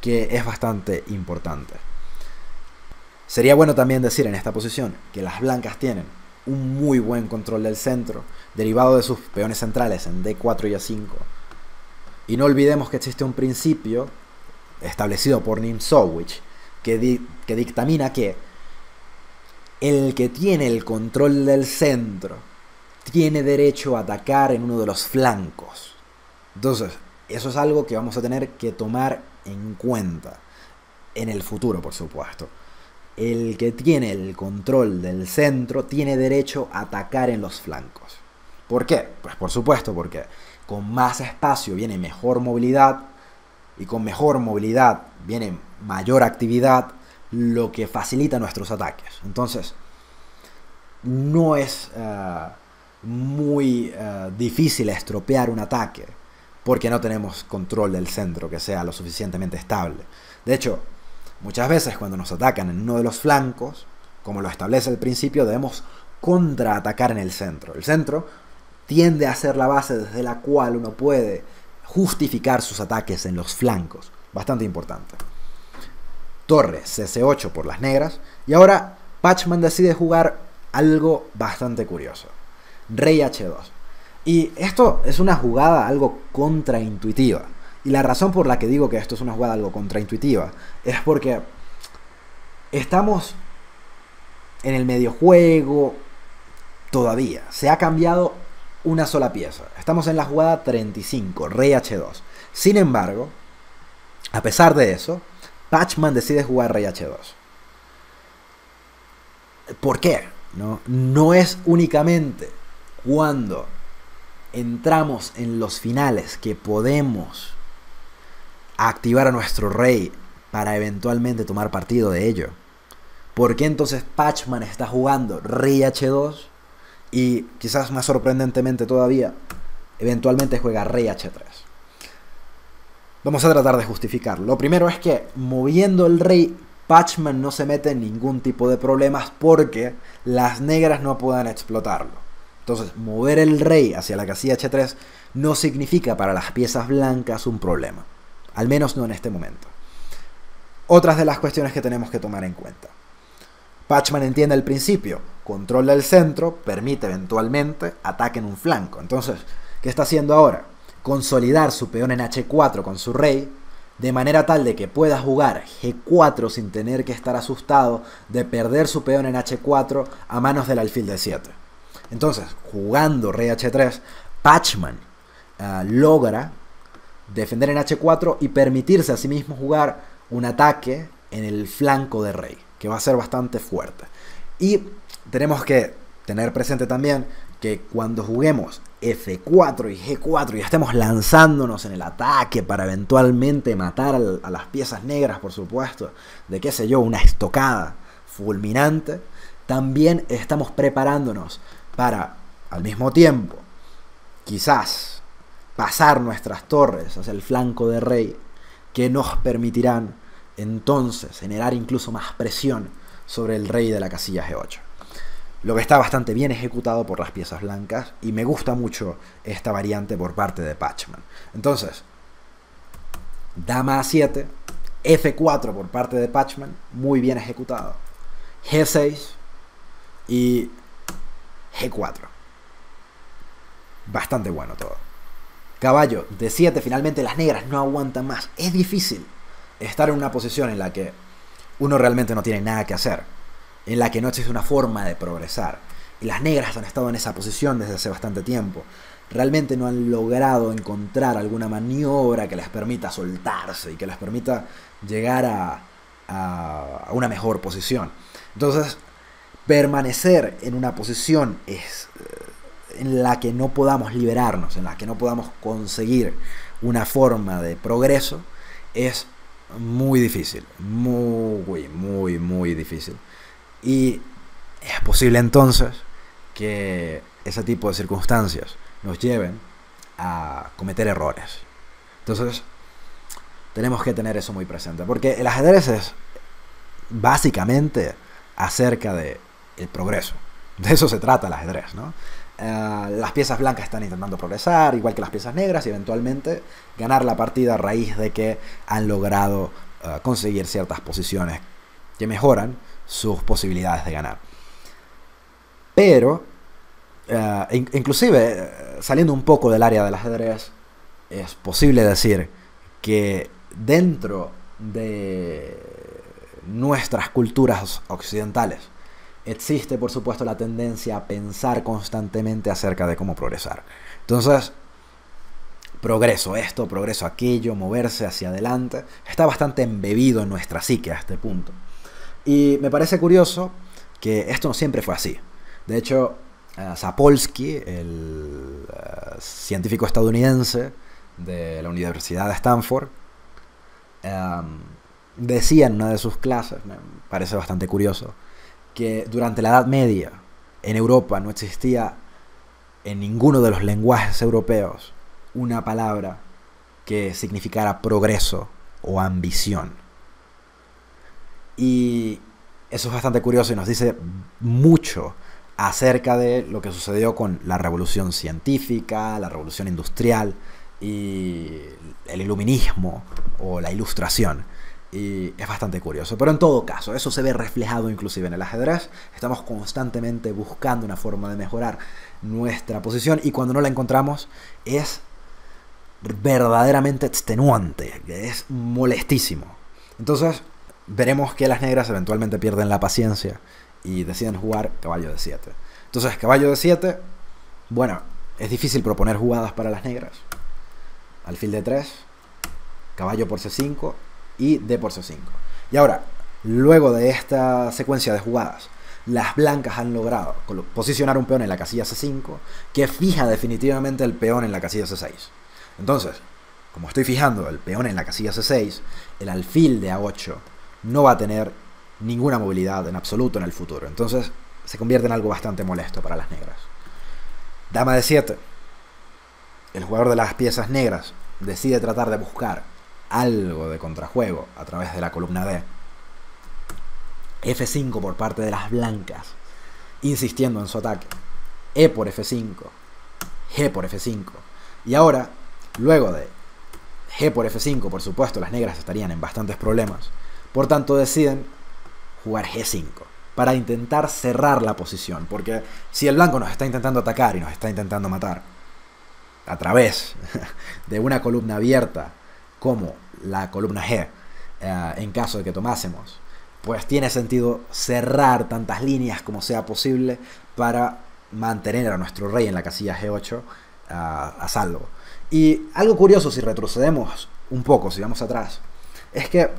que es bastante importante. Sería bueno también decir en esta posición que las blancas tienen un muy buen control del centro, derivado de sus peones centrales en D4 y A5. Y no olvidemos que existe un principio establecido por Nimzowitsch que dictamina que el que tiene el control del centro tiene derecho a atacar en uno de los flancos. Entonces, eso es algo que vamos a tener que tomar en cuenta en el futuro, por supuesto. El que tiene el control del centro tiene derecho a atacar en los flancos. ¿Por qué? Pues por supuesto porque con más espacio viene mejor movilidad, y con mejor movilidad viene mayor actividad, lo que facilita nuestros ataques. Entonces, no es muy difícil estropear un ataque porque no tenemos control del centro que sea lo suficientemente estable. De hecho, muchas veces cuando nos atacan en uno de los flancos, como lo establece el principio, debemos contraatacar en el centro. El centro tiende a ser la base desde la cual uno puede justificar sus ataques en los flancos. Bastante importante. Torre CC8 por las negras. Y ahora Pachman decide jugar algo bastante curioso. Rey H2. Y esto es una jugada algo contraintuitiva. Y la razón por la que digo que esto es una jugada algo contraintuitiva es porque estamos en el medio juego todavía. Se ha cambiado una sola pieza. Estamos en la jugada 35, Rey H2. Sin embargo, a pesar de eso, Pachman decide jugar Rey H2. ¿Por qué? No es únicamente cuando entramos en los finales que podemos activar a nuestro rey para eventualmente tomar partido de ello. ¿Por qué entonces Pachman está jugando Rey H2 y quizás más sorprendentemente todavía, eventualmente juega Rey H3? Vamos a tratar de justificarlo. Lo primero es que moviendo el rey, Pachman no se mete en ningún tipo de problemas porque las negras no puedan explotarlo. Entonces, mover el rey hacia la casilla H3 no significa para las piezas blancas un problema. Al menos no en este momento. Otras de las cuestiones que tenemos que tomar en cuenta. Pachman entiende el principio. Control del centro permite eventualmente ataque en un flanco. Entonces, ¿qué está haciendo ahora? Consolidar su peón en H4 con su rey, de manera tal de que pueda jugar G4 sin tener que estar asustado de perder su peón en H4 a manos del alfil de 7. Entonces, jugando Rey H3, Pachman logra defender en H4 y permitirse a sí mismo jugar un ataque en el flanco de rey, que va a ser bastante fuerte. Y tenemos que tener presente también que cuando juguemos F4 y G4 y estemos lanzándonos en el ataque para eventualmente matar a las piezas negras, por supuesto, de qué sé yo, una estocada fulminante, también estamos preparándonos para, al mismo tiempo, quizás pasar nuestras torres hacia el flanco de rey, que nos permitirán entonces generar incluso más presión sobre el rey de la casilla G8. Lo que está bastante bien ejecutado por las piezas blancas, y me gusta mucho esta variante por parte de Pachman. Entonces, dama A7, F4 por parte de Pachman, muy bien ejecutado. G6 y G4. Bastante bueno todo. Caballo D7, finalmente las negras no aguantan más. Es difícil estar en una posición en la que uno realmente no tiene nada que hacer, en la que no existe una forma de progresar. Y las negras han estado en esa posición desde hace bastante tiempo. Realmente no han logrado encontrar alguna maniobra que les permita soltarse y que les permita llegar a una mejor posición. Entonces, permanecer en una posición en la que no podamos liberarnos, en la que no podamos conseguir una forma de progreso, es muy difícil, muy difícil. Y es posible entonces que ese tipo de circunstancias nos lleven a cometer errores. Entonces, tenemos que tener eso muy presente, porque el ajedrez es básicamente acerca de el progreso. De eso se trata el ajedrez, ¿no? Las piezas blancas están intentando progresar, igual que las piezas negras, y eventualmente ganar la partida a raíz de que han logrado conseguir ciertas posiciones que mejoran sus posibilidades de ganar. Pero, inclusive, saliendo un poco del área del ajedrez, es posible decir que dentro de nuestras culturas occidentales existe, por supuesto, la tendencia a pensar constantemente acerca de cómo progresar. Entonces, progreso esto, progreso aquello, moverse hacia adelante, está bastante embebido en nuestra psique a este punto. Y me parece curioso que esto no siempre fue así. De hecho, Sapolsky, el científico estadounidense de la Universidad de Stanford, decía en una de sus clases, me parece bastante curioso, que durante la Edad Media en Europa no existía en ninguno de los lenguajes europeos una palabra que significara progreso o ambición. Y eso es bastante curioso y nos dice mucho acerca de lo que sucedió con la revolución científica, la revolución industrial y el iluminismo o la ilustración. Y es bastante curioso. Pero en todo caso, eso se ve reflejado inclusive en el ajedrez. Estamos constantemente buscando una forma de mejorar nuestra posición y cuando no la encontramos es verdaderamente extenuante, es molestísimo. Entonces veremos que las negras eventualmente pierden la paciencia y deciden jugar caballo de 7. Entonces caballo de 7, bueno, es difícil proponer jugadas para las negras. Alfil de 3, caballo por C5 y D por C5. Y ahora, luego de esta secuencia de jugadas, las blancas han logrado posicionar un peón en la casilla C5 que fija definitivamente el peón en la casilla C6. Entonces, como estoy fijando el peón en la casilla C6, el alfil de A8 no va a tener ninguna movilidad en absoluto en el futuro. Entonces, se convierte en algo bastante molesto para las negras. Dama de 7. El jugador de las piezas negras decide tratar de buscar algo de contrajuego a través de la columna D. F5 por parte de las blancas, insistiendo en su ataque. E por F5, G por F5. Y ahora, luego de G por F5, por supuesto, las negras estarían en bastantes problemas. Por tanto, deciden jugar G5 para intentar cerrar la posición. Porque si el blanco nos está intentando atacar y nos está intentando matar a través de una columna abierta como la columna G, en caso de que tomásemos, pues tiene sentido cerrar tantas líneas como sea posible para mantener a nuestro rey en la casilla G8 a salvo. Y algo curioso, si retrocedemos un poco, si vamos atrás, es que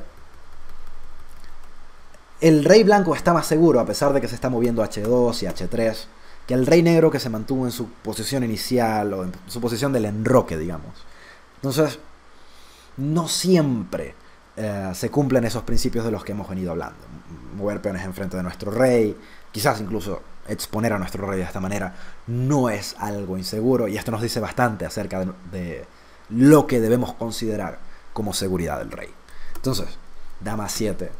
el rey blanco está más seguro, a pesar de que se está moviendo H2 y H3, que el rey negro que se mantuvo en su posición inicial o en su posición del enroque, digamos. Entonces, no siempre se cumplen esos principios de los que hemos venido hablando. Mover peones enfrente de nuestro rey, quizás incluso exponer a nuestro rey de esta manera, no es algo inseguro, y esto nos dice bastante acerca de lo que debemos considerar como seguridad del rey. Entonces, dama 7,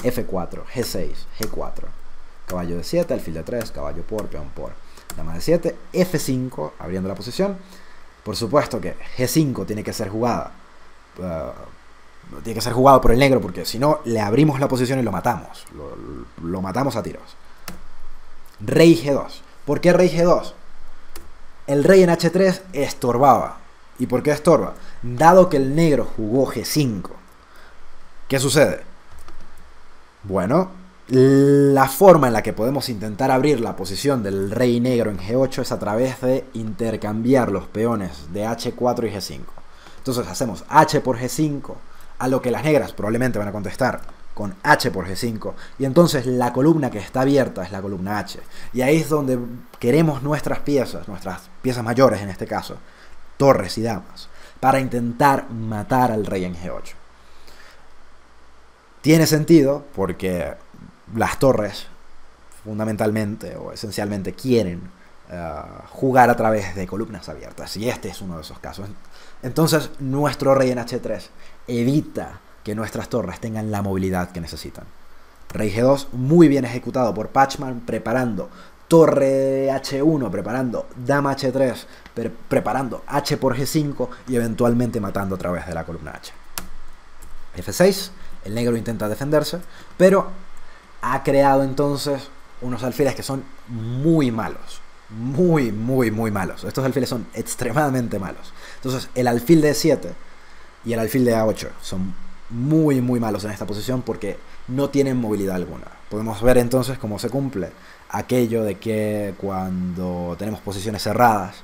F4, G6, G4, caballo de 7, alfil de 3, caballo por, peón por, dama de 7, F5, abriendo la posición. Por supuesto que G5 tiene que ser jugada. Tiene que ser jugado por el negro, porque si no, le abrimos la posición y lo matamos. Lo matamos a tiros. Rey G2. ¿Por qué rey G2? El rey en H3 estorbaba. ¿Y por qué estorba? Dado que el negro jugó G5, ¿qué sucede? Bueno, la forma en la que podemos intentar abrir la posición del rey negro en G8 es a través de intercambiar los peones de H4 y G5. Entonces hacemos H por G5, a lo que las negras probablemente van a contestar con H por G5, y entonces la columna que está abierta es la columna H, y ahí es donde queremos nuestras piezas mayores en este caso, torres y damas, para intentar matar al rey en G8. Tiene sentido porque las torres fundamentalmente o esencialmente quieren jugar a través de columnas abiertas, y este es uno de esos casos. Entonces nuestro rey en H3 evita que nuestras torres tengan la movilidad que necesitan. Rey G2 muy bien ejecutado por Pachman, preparando torre H1, preparando dama H3, preparando H por G5 y eventualmente matando a través de la columna H. F6, el negro intenta defenderse, pero ha creado entonces unos alfiles que son muy malos. Muy malos. Estos alfiles son extremadamente malos. Entonces el alfil de E7 y el alfil de A8 son muy malos en esta posición porque no tienen movilidad alguna. Podemos ver entonces cómo se cumple aquello de que cuando tenemos posiciones cerradas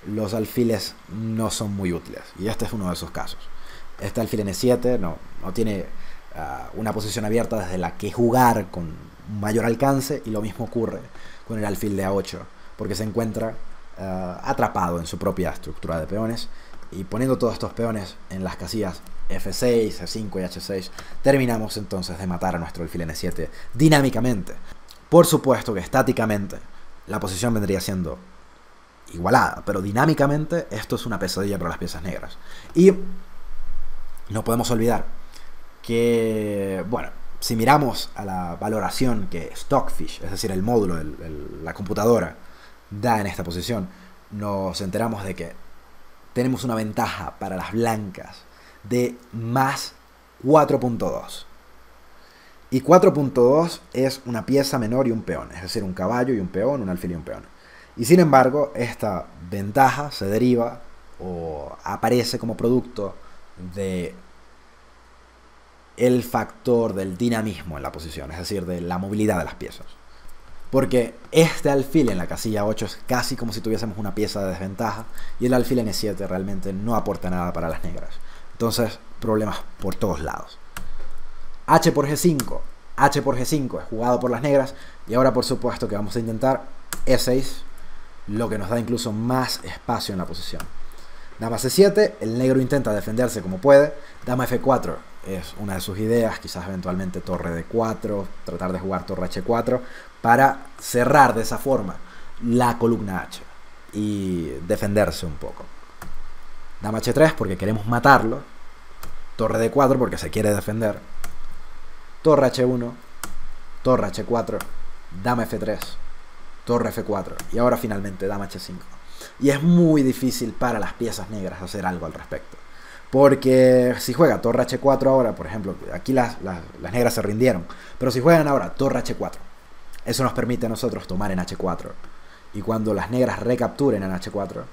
los alfiles no son muy útiles, y este es uno de esos casos. Este alfil en E7 no tiene una posición abierta desde la que jugar con mayor alcance, y lo mismo ocurre con el alfil de A8 porque se encuentra atrapado en su propia estructura de peones, y poniendo todos estos peones en las casillas F6, E5 y H6 terminamos entonces de matar a nuestro alfil en E7 dinámicamente. Por supuesto que estáticamente la posición vendría siendo igualada, pero dinámicamente esto es una pesadilla para las piezas negras. Y no podemos olvidar que, bueno, si miramos a la valoración que Stockfish, es decir, el módulo, la computadora, da en esta posición, nos enteramos de que tenemos una ventaja para las blancas de más 4.2. Y 4.2 es una pieza menor y un peón, es decir, un caballo y un peón, un alfil y un peón. Y sin embargo, esta ventaja se deriva o aparece como producto de el factor del dinamismo en la posición, es decir, de la movilidad de las piezas. Porque este alfil en la casilla 8 es casi como si tuviésemos una pieza de desventaja, y el alfil en E7 realmente no aporta nada para las negras. Entonces, problemas por todos lados. H por G5. H por G5 es jugado por las negras, y ahora por supuesto que vamos a intentar E6, lo que nos da incluso más espacio en la posición. Dama C7, el negro intenta defenderse como puede. Dama F4 es una de sus ideas, quizás eventualmente torre D4, tratar de jugar torre H4 para cerrar de esa forma la columna H y defenderse un poco. Dama H3 porque queremos matarlo. Torre D4 porque se quiere defender. Torre H1, torre H4, dama F3, torre F4 y ahora finalmente dama H5. Y es muy difícil para las piezas negras hacer algo al respecto, porque si juega torre H4 ahora, por ejemplo, aquí las negras se rindieron, pero si juegan ahora torre H4, eso nos permite a nosotros tomar en H4, y cuando las negras recapturen en H4,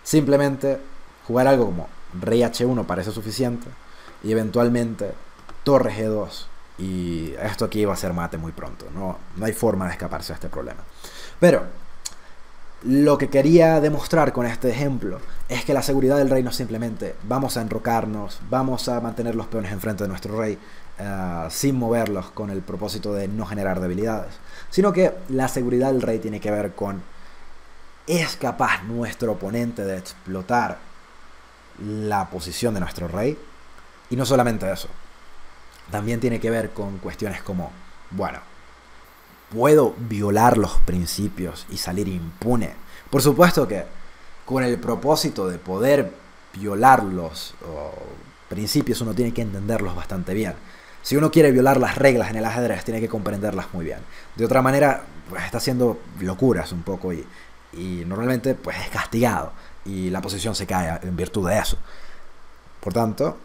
simplemente jugar algo como rey H1 parece suficiente, y eventualmente torre G2, y esto aquí va a ser mate muy pronto. No hay forma de escaparse a este problema. Pero lo que quería demostrar con este ejemplo es que la seguridad del rey no es simplemente vamos a enrocarnos, vamos a mantener los peones enfrente de nuestro rey sin moverlos con el propósito de no generar debilidades, sino que la seguridad del rey tiene que ver con ¿es capaz nuestro oponente de explotar la posición de nuestro rey? Y no solamente eso, también tiene que ver con cuestiones como, bueno, ¿puedo violar los principios y salir impune? Por supuesto que con el propósito de poder violar los principios uno tiene que entenderlos bastante bien. Si uno quiere violar las reglas en el ajedrez, tiene que comprenderlas muy bien. De otra manera, pues está haciendo locuras un poco y normalmente pues es castigado y la posición se cae en virtud de eso. Por tanto,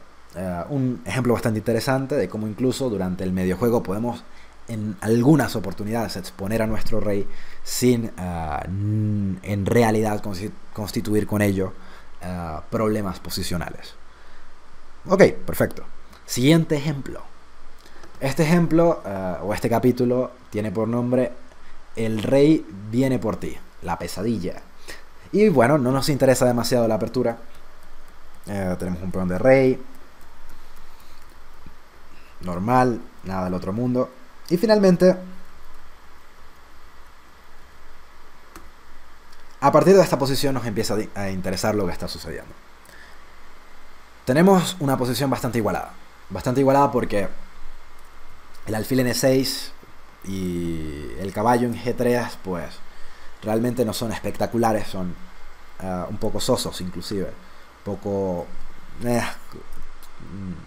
un ejemplo bastante interesante de cómo incluso durante el mediojuego podemos en algunas oportunidades exponer a nuestro rey sin en realidad constituir con ello problemas posicionales. Ok, perfecto. Siguiente ejemplo. Este ejemplo o este capítulo tiene por nombre El rey viene por ti, la pesadilla. Y bueno, no nos interesa demasiado la apertura. Tenemos un peón de rey normal, nada del otro mundo. Y finalmente, a partir de esta posición nos empieza a interesar lo que está sucediendo. Tenemos una posición bastante igualada porque El alfil en E6 y el caballo en G3 pues realmente no son espectaculares, son un poco sosos inclusive, poco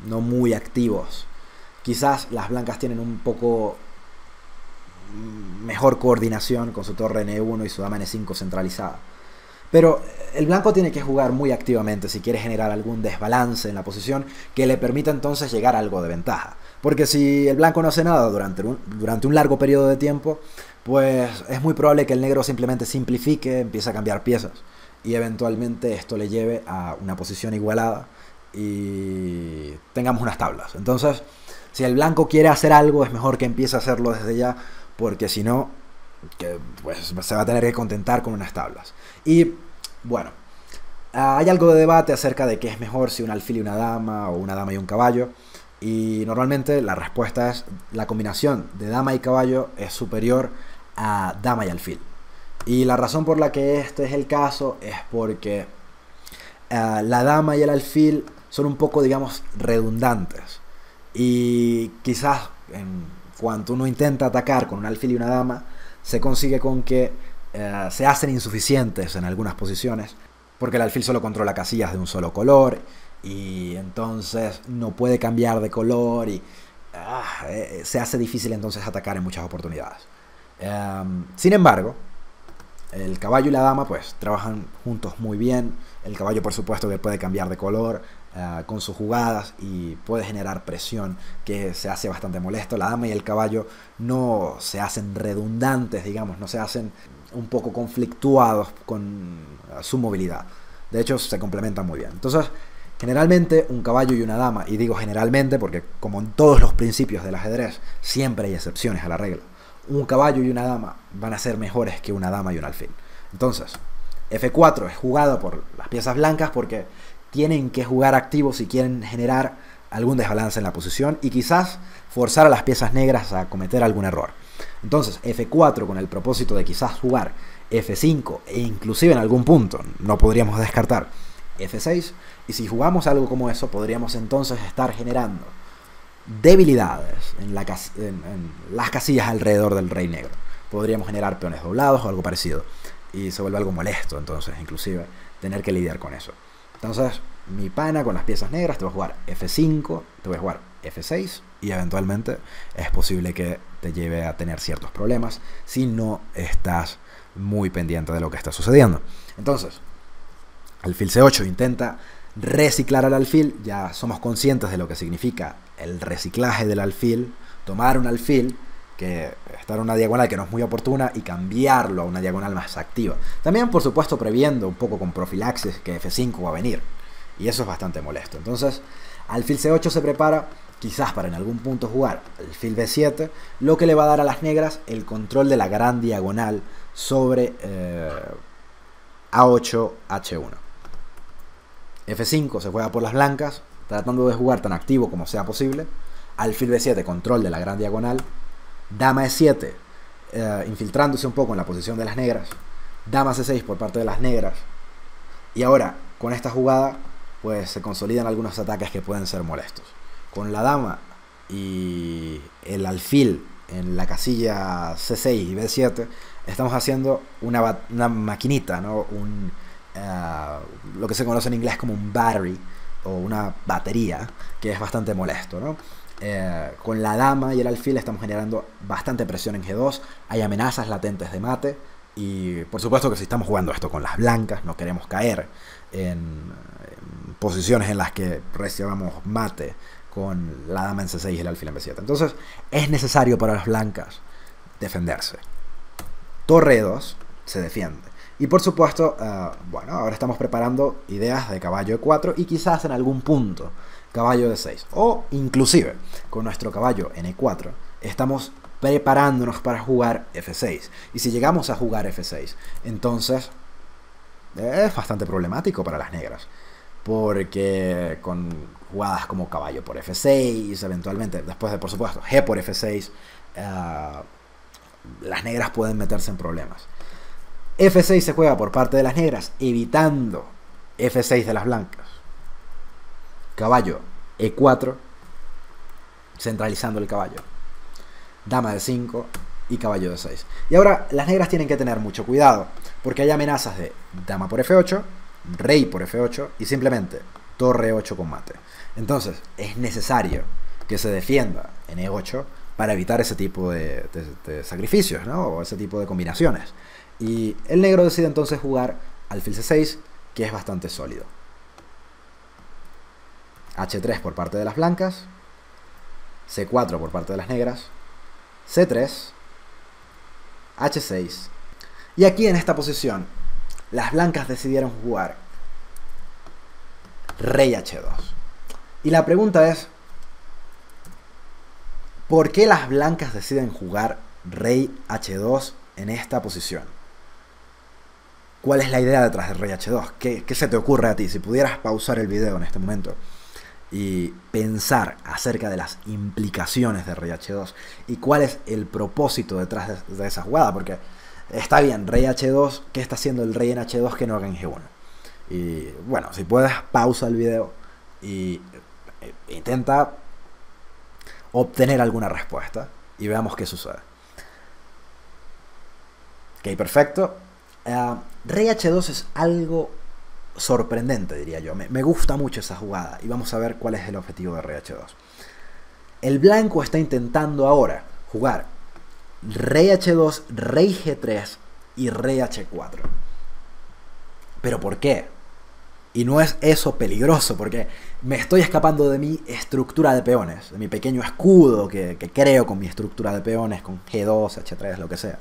no muy activos. Quizás las blancas tienen un poco mejor coordinación con su torre en E1 y su dama en E5 centralizada. Pero el blanco tiene que jugar muy activamente si quiere generar algún desbalance en la posición que le permita entonces llegar a algo de ventaja. Porque si el blanco no hace nada durante un largo periodo de tiempo, pues es muy probable que el negro simplemente simplifique, empiece a cambiar piezas y eventualmente esto le lleve a una posición igualada y tengamos unas tablas. Entonces, si el blanco quiere hacer algo, es mejor que empiece a hacerlo desde ya, porque si no, pues se va a tener que contentar con unas tablas. Y bueno, hay algo de debate acerca de qué es mejor, si un alfil y una dama o una dama y un caballo. Y normalmente la respuesta es la combinación de dama y caballo es superior a dama y alfil. Y la razón por la que este es el caso es porque la dama y el alfil son un poco, digamos, redundantes. Y quizás en cuanto uno intenta atacar con un alfil y una dama, se consigue con que se hacen insuficientes en algunas posiciones, porque el alfil solo controla casillas de un solo color y entonces no puede cambiar de color y se hace difícil entonces atacar en muchas oportunidades. Sin embargo, el caballo y la dama pues trabajan juntos muy bien. El caballo por supuesto que puede cambiar de color con sus jugadas y puede generar presión que se hace bastante molesto. La dama y el caballo no se hacen redundantes, digamos, no se hacen un poco conflictuados con su movilidad. De hecho se complementan muy bien. Entonces generalmente un caballo y una dama, y digo generalmente porque como en todos los principios del ajedrez siempre hay excepciones a la regla, un caballo y una dama van a ser mejores que una dama y un alfil. Entonces F4 es jugado por las piezas blancas porque tienen que jugar activos si quieren generar algún desbalance en la posición y quizás forzar a las piezas negras a cometer algún error. Entonces F4 con el propósito de quizás jugar F5 e inclusive en algún punto, no podríamos descartar, F6, y si jugamos algo como eso podríamos entonces estar generando debilidades en las casillas alrededor del rey negro. Podríamos generar peones doblados o algo parecido y se vuelve algo molesto entonces inclusive tener que lidiar con eso. Entonces mi pana con las piezas negras te va a jugar F5, te voy a jugar F6 y eventualmente es posible que te lleve a tener ciertos problemas si no estás muy pendiente de lo que está sucediendo. Entonces alfil C8 intenta reciclar al alfil. Ya somos conscientes de lo que significa el reciclaje del alfil, tomar un alfil que está en una diagonal que no es muy oportuna y cambiarlo a una diagonal más activa. También por supuesto previendo un poco con profilaxis que F5 va a venir y eso es bastante molesto. Entonces alfil C8 se prepara quizás para en algún punto jugar alfil B7, lo que le va a dar a las negras el control de la gran diagonal sobre A8 H1. F5 se juega por las blancas, tratando de jugar tan activo como sea posible. Alfil B7, control de la gran diagonal. Dama E7, infiltrándose un poco en la posición de las negras. Dama C6 por parte de las negras. Y ahora, con esta jugada, pues se consolidan algunos ataques que pueden ser molestos. Con la dama y el alfil en la casilla C6 y B7, estamos haciendo una maquinita, ¿no? Lo que se conoce en inglés como un battery o una batería, que es bastante molesto, ¿no? Con la dama y el alfil estamos generando bastante presión en G2, hay amenazas latentes de mate y por supuesto que si estamos jugando esto con las blancas no queremos caer en posiciones en las que recibamos mate con la dama en C6 y el alfil en B7. Entonces es necesario para las blancas defenderse. Torre E2 se defiende. Y por supuesto, bueno, ahora estamos preparando ideas de caballo E4 y quizás en algún punto caballo D6. O inclusive con nuestro caballo en E4 estamos preparándonos para jugar F6. Y si llegamos a jugar F6, entonces es bastante problemático para las negras. Porque con jugadas como caballo por F6, eventualmente, después de por supuesto G por F6, las negras pueden meterse en problemas. F6 se juega por parte de las negras, evitando F6 de las blancas. Caballo E4, centralizando el caballo. dama de 5 y caballo de 6. Y ahora las negras tienen que tener mucho cuidado, porque hay amenazas de dama por F8, rey por F8 y simplemente torre 8 con mate. Entonces es necesario que se defienda en E8 para evitar ese tipo de sacrificios, ¿no? O ese tipo de combinaciones. Y el negro decide entonces jugar alfil C6, que es bastante sólido. H3 por parte de las blancas, C4 por parte de las negras, C3, H6. Y aquí en esta posición, las blancas decidieron jugar rey H2. Y la pregunta es, ¿por qué las blancas deciden jugar rey H2 en esta posición? ¿Cuál es la idea detrás del rey H2? ¿Qué se te ocurre a ti? Si pudieras pausar el video en este momento y pensar acerca de las implicaciones de rey H2 y cuál es el propósito detrás de esa jugada, porque está bien, rey H2, ¿qué está haciendo el rey en H2 que no haga en G1? Y bueno, si puedes, pausa el video y intenta obtener alguna respuesta y veamos qué sucede. Ok, perfecto. Rey H2 es algo sorprendente, diría yo. Me gusta mucho esa jugada y vamos a ver cuál es el objetivo de rey H2. El blanco está intentando ahora jugar rey H2, rey G3 y rey H4. ¿Pero por qué? Y no es eso peligroso, porque me estoy escapando de mi estructura de peones, de mi pequeño escudo que creo con mi estructura de peones, con G2, H3, lo que sea,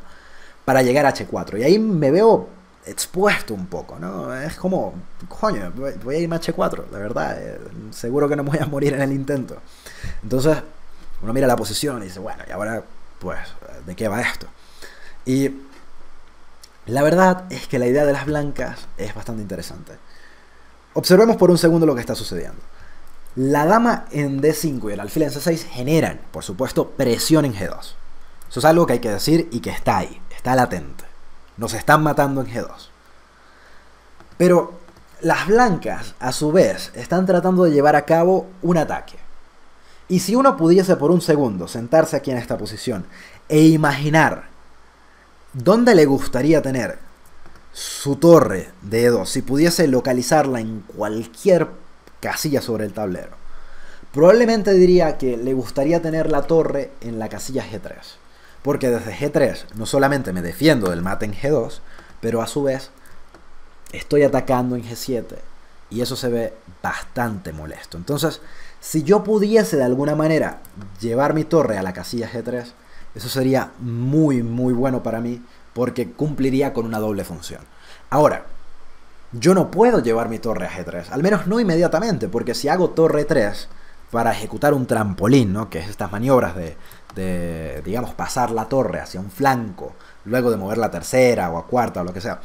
para llegar a H4. Y ahí me veo expuesto un poco, ¿no? Es como, coño, voy a irme a H4, de verdad, seguro que no me voy a morir en el intento. Entonces, uno mira la posición y dice, bueno, y ahora, pues, ¿de qué va esto? Y la verdad es que la idea de las blancas es bastante interesante. Observemos por un segundo lo que está sucediendo. La dama en D5 y el alfil en C6 generan, por supuesto, presión en G2. Eso es algo que hay que decir y que está ahí, está latente. Nos están matando en G2. Pero las blancas, a su vez, están tratando de llevar a cabo un ataque. Y si uno pudiese por un segundo sentarse aquí en esta posición e imaginar dónde le gustaría tener su torre de E2, si pudiese localizarla en cualquier casilla sobre el tablero, probablemente diría que le gustaría tener la torre en la casilla G3, porque desde G3 no solamente me defiendo del mate en G2, pero a su vez estoy atacando en G7 y eso se ve bastante molesto. Entonces, si yo pudiese de alguna manera llevar mi torre a la casilla G3, eso sería muy bueno para mí, porque cumpliría con una doble función. Ahora, yo no puedo llevar mi torre a G3, al menos no inmediatamente, porque si hago torre 3 para ejecutar un trampolín, ¿no? Que es estas maniobras de, digamos, pasar la torre hacia un flanco, luego de mover la tercera o a cuarta o lo que sea.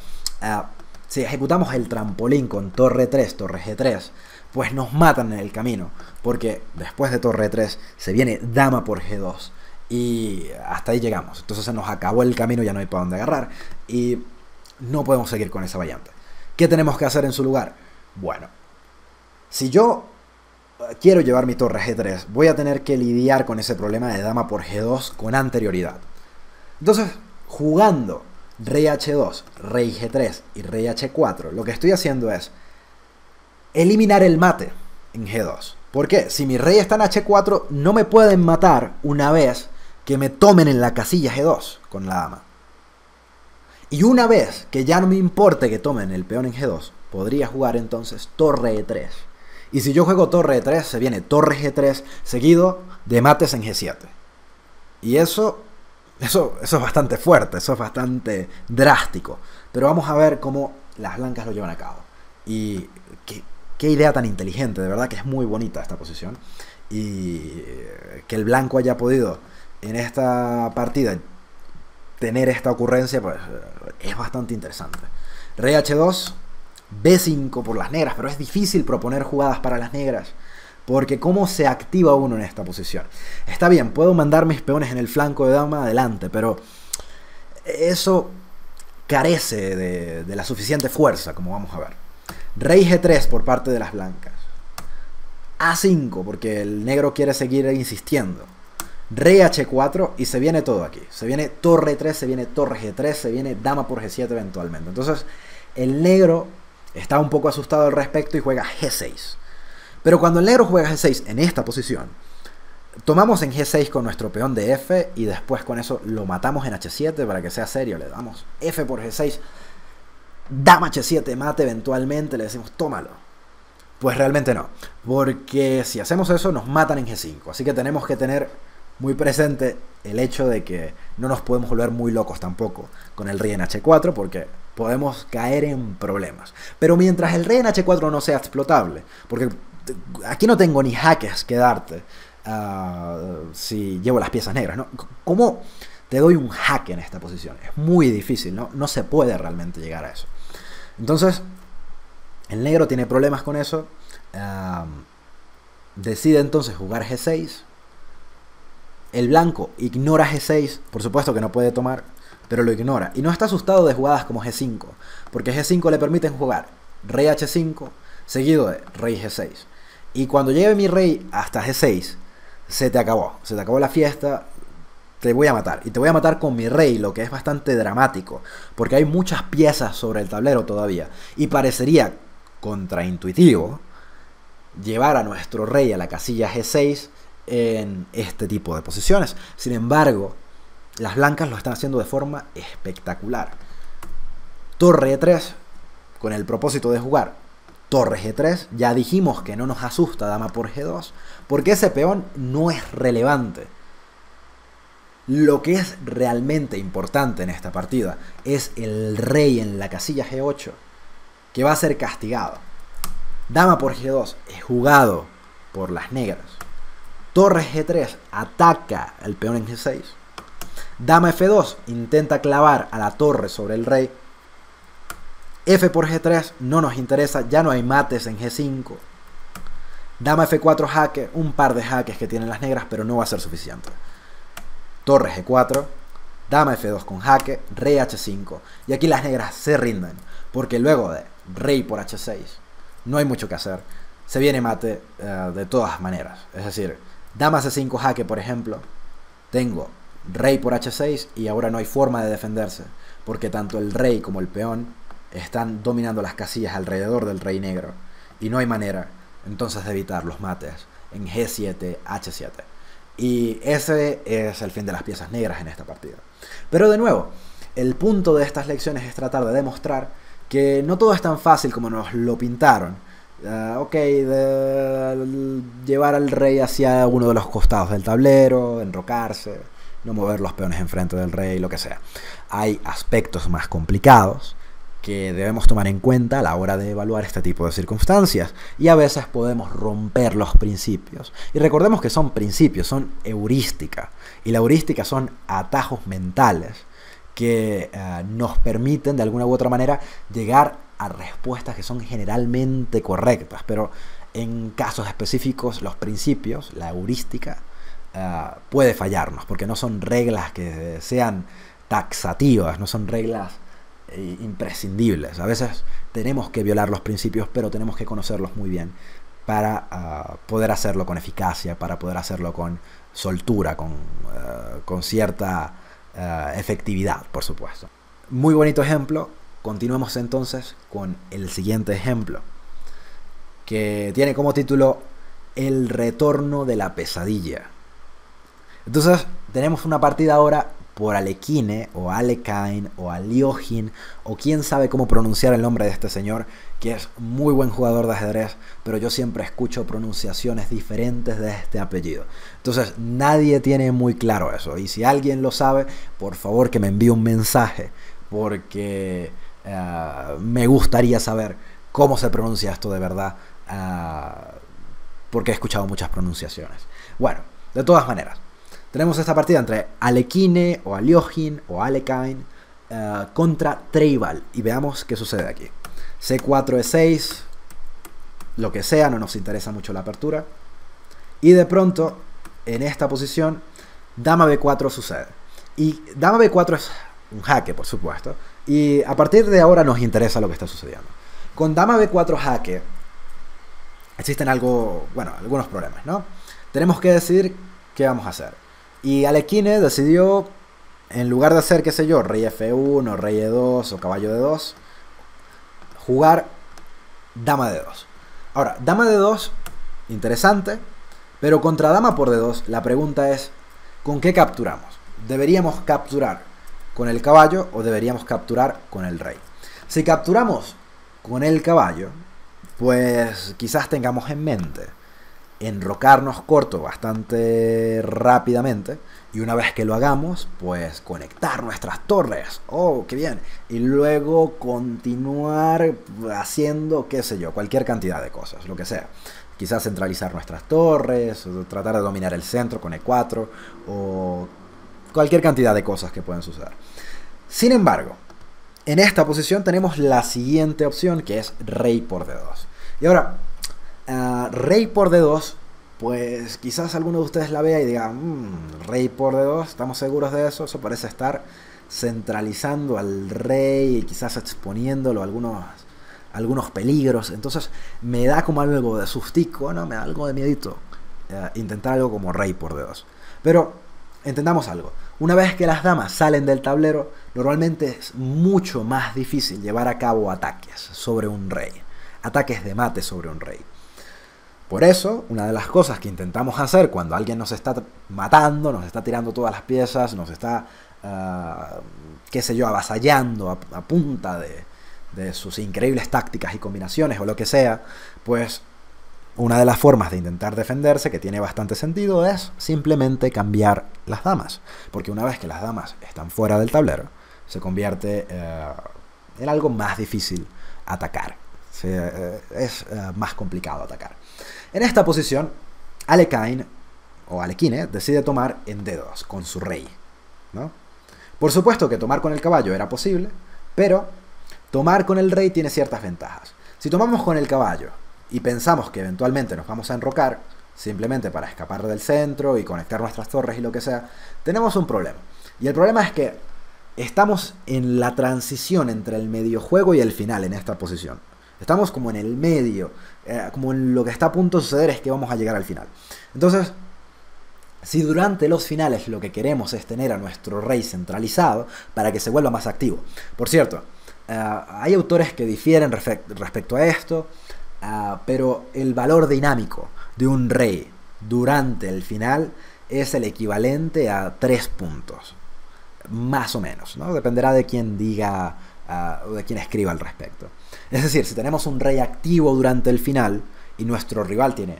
Si ejecutamos el trampolín con torre 3, torre G3, pues nos matan en el camino, porque después de torre 3 se viene dama por G2. Y hasta ahí llegamos. Entonces se nos acabó el camino, ya no hay para dónde agarrar y no podemos seguir con esa variante. ¿Qué tenemos que hacer en su lugar? Bueno, si yo quiero llevar mi torre a G3, voy a tener que lidiar con ese problema de dama por G2 con anterioridad. Entonces, jugando rey H2, rey G3 y rey H4, lo que estoy haciendo es eliminar el mate en G2. ¿Por qué? Si mi rey está en H4, no me pueden matar una vez que me tomen en la casilla G2 con la dama. Y una vez que ya no me importe que tomen el peón en G2, podría jugar entonces torre E3. Y si yo juego torre E3, se viene torre G3 seguido de mates en G7. Y eso es bastante fuerte, eso es bastante drástico. Pero vamos a ver cómo las blancas lo llevan a cabo. Y qué idea tan inteligente, de verdad que es muy bonita esta posición. Y que el blanco haya podido en esta partida tener esta ocurrencia, pues es bastante interesante. Rey H2, B5 por las negras, pero es difícil proponer jugadas para las negras, porque ¿cómo se activa uno en esta posición? Está bien, puedo mandar mis peones en el flanco de dama adelante, pero eso carece de la suficiente fuerza, como vamos a ver. Rey G3 por parte de las blancas. A5, porque el negro quiere seguir insistiendo. rey H4 y se viene todo aquí. Se viene torre 3, se viene torre G3, se viene dama por G7 eventualmente. Entonces el negro está un poco asustado al respecto y juega G6. Pero cuando el negro juega G6 en esta posición, tomamos en G6 con nuestro peón de F y después con eso lo matamos en H7 para que sea serio. Le damos F por G6, dama H7 mate eventualmente, le decimos tómalo. Pues realmente no, porque si hacemos eso nos matan en G5. Así que tenemos que tener muy presente el hecho de que no nos podemos volver muy locos tampoco con el rey en H4 porque podemos caer en problemas. Pero mientras el rey en H4 no sea explotable, porque aquí no tengo ni jaques que darte si llevo las piezas negras, ¿no? ¿Cómo te doy un jaque en esta posición? Es muy difícil, ¿no? No se puede realmente llegar a eso. Entonces, el negro tiene problemas con eso. Decide entonces jugar G6. El blanco ignora G6. Por supuesto que no puede tomar, pero lo ignora. Y no está asustado de jugadas como G5, porque G5 le permiten jugar rey H5 seguido de rey G6. Y cuando lleve mi rey hasta G6, se te acabó la fiesta, te voy a matar. Y te voy a matar con mi rey, lo que es bastante dramático, porque hay muchas piezas sobre el tablero todavía. Y parecería contraintuitivo llevar a nuestro rey a la casilla G6 en este tipo de posiciones. Sin embargo, las blancas lo están haciendo de forma espectacular. Torre E3 con el propósito de jugar torre G3. Ya dijimos que no nos asusta dama por G2 porque ese peón no es relevante. Lo que es realmente importante en esta partida es el rey en la casilla G8, que va a ser castigado. Dama por G2 es jugado por las negras. Torre G3 ataca al peón en G6. Dama F2 intenta clavar a la torre sobre el rey. F por G3 no nos interesa, ya no hay mates en G5. Dama F4 jaque, un par de jaques que tienen las negras, pero no va a ser suficiente. Torre G4, dama F2 con jaque, rey H5. Y aquí las negras se rinden, porque luego de rey por H6 no hay mucho que hacer. Se viene mate de todas maneras. Es decir, dama C5 jaque, por ejemplo, tengo rey por H6 y ahora no hay forma de defenderse, porque tanto el rey como el peón están dominando las casillas alrededor del rey negro y no hay manera entonces de evitar los mates en G7, H7. Y ese es el fin de las piezas negras en esta partida. Pero de nuevo, el punto de estas lecciones es tratar de demostrar que no todo es tan fácil como nos lo pintaron. De llevar al rey hacia uno de los costados del tablero, enrocarse, no mover los peones enfrente del rey, lo que sea. Hay aspectos más complicados que debemos tomar en cuenta a la hora de evaluar este tipo de circunstancias, y a veces podemos romper los principios. Y recordemos que son principios, son heurística, y la heurística son atajos mentales que nos permiten de alguna u otra manera llegar a respuestas que son generalmente correctas, pero en casos específicos los principios, la heurística, puede fallarnos, porque no son reglas que sean taxativas, no son reglas imprescindibles. A veces tenemos que violar los principios, pero tenemos que conocerlos muy bien para poder hacerlo con eficacia, para poder hacerlo con soltura, con cierta efectividad, por supuesto. Muy bonito ejemplo. Continuemos entonces con el siguiente ejemplo, que tiene como título El retorno de la pesadilla. Entonces tenemos una partida ahora por Alekhine, o Alekhine, o Alyoshin, o quién sabe cómo pronunciar el nombre de este señor, que es muy buen jugador de ajedrez, pero yo siempre escucho pronunciaciones diferentes de este apellido. Entonces nadie tiene muy claro eso, y si alguien lo sabe, por favor que me envíe un mensaje, porque me gustaría saber cómo se pronuncia esto de verdad, porque he escuchado muchas pronunciaciones. Bueno, de todas maneras, tenemos esta partida entre Alekhine, o Alyoshin, o Alekhine, contra Tribal. Y veamos qué sucede aquí. C4, E6, lo que sea, no nos interesa mucho la apertura. Y de pronto, en esta posición, Dama B4 sucede. Y Dama B4 es un jaque, por supuesto. Y a partir de ahora nos interesa lo que está sucediendo. Con Dama B4 jaque, existen algunos problemas, ¿no? Tenemos que decidir qué vamos a hacer. Y Alekhine decidió, en lugar de hacer, qué sé yo, rey F1, rey E2 o caballo D2, jugar dama D2. Ahora, dama D2, interesante, pero contra dama por D2, la pregunta es, ¿con qué capturamos? ¿Deberíamos capturar con el caballo o deberíamos capturar con el rey? Si capturamos con el caballo, pues quizás tengamos en mente enrocarnos corto bastante rápidamente, y una vez que lo hagamos, pues conectar nuestras torres, oh, qué bien, y luego continuar haciendo, qué sé yo, cualquier cantidad de cosas, lo que sea. Quizás centralizar nuestras torres, o tratar de dominar el centro con E4, o cualquier cantidad de cosas que pueden suceder. Sin embargo, en esta posición tenemos la siguiente opción, que es rey por D2. Y ahora, rey por D2, pues quizás alguno de ustedes la vea y diga, rey por D2, ¿estamos seguros de eso? Eso parece estar centralizando al rey y quizás exponiéndolo a algunos peligros. Entonces me da como algo de sustico, ¿no? Me da algo de miedito intentar algo como rey por D2. Pero entendamos algo. Una vez que las damas salen del tablero, normalmente es mucho más difícil llevar a cabo ataques sobre un rey. Ataques de mate sobre un rey. Por eso, una de las cosas que intentamos hacer cuando alguien nos está matando, nos está tirando todas las piezas, nos está, qué sé yo, avasallando a punta de sus increíbles tácticas y combinaciones o lo que sea, pues una de las formas de intentar defenderse, que tiene bastante sentido, es simplemente cambiar las damas. Porque una vez que las damas están fuera del tablero, se convierte en algo más difícil atacar. Es más complicado atacar. En esta posición, Alekhine decide tomar en D2 con su rey, ¿no? Por supuesto que tomar con el caballo era posible, pero tomar con el rey tiene ciertas ventajas. Si tomamos con el caballo y pensamos que eventualmente nos vamos a enrocar, simplemente para escapar del centro y conectar nuestras torres y lo que sea, tenemos un problema. Y el problema es que estamos en la transición entre el mediojuego y el final en esta posición. Estamos como en el medio, como en lo que está a punto de suceder es que vamos a llegar al final. Entonces, si durante los finales lo que queremos es tener a nuestro rey centralizado para que se vuelva más activo. Por cierto, hay autores que difieren respecto a esto, pero el valor dinámico de un rey durante el final es el equivalente a 3 puntos. Más o menos, ¿no? Dependerá de quién diga o de quién escriba al respecto. Es decir, si tenemos un rey activo durante el final y nuestro rival tiene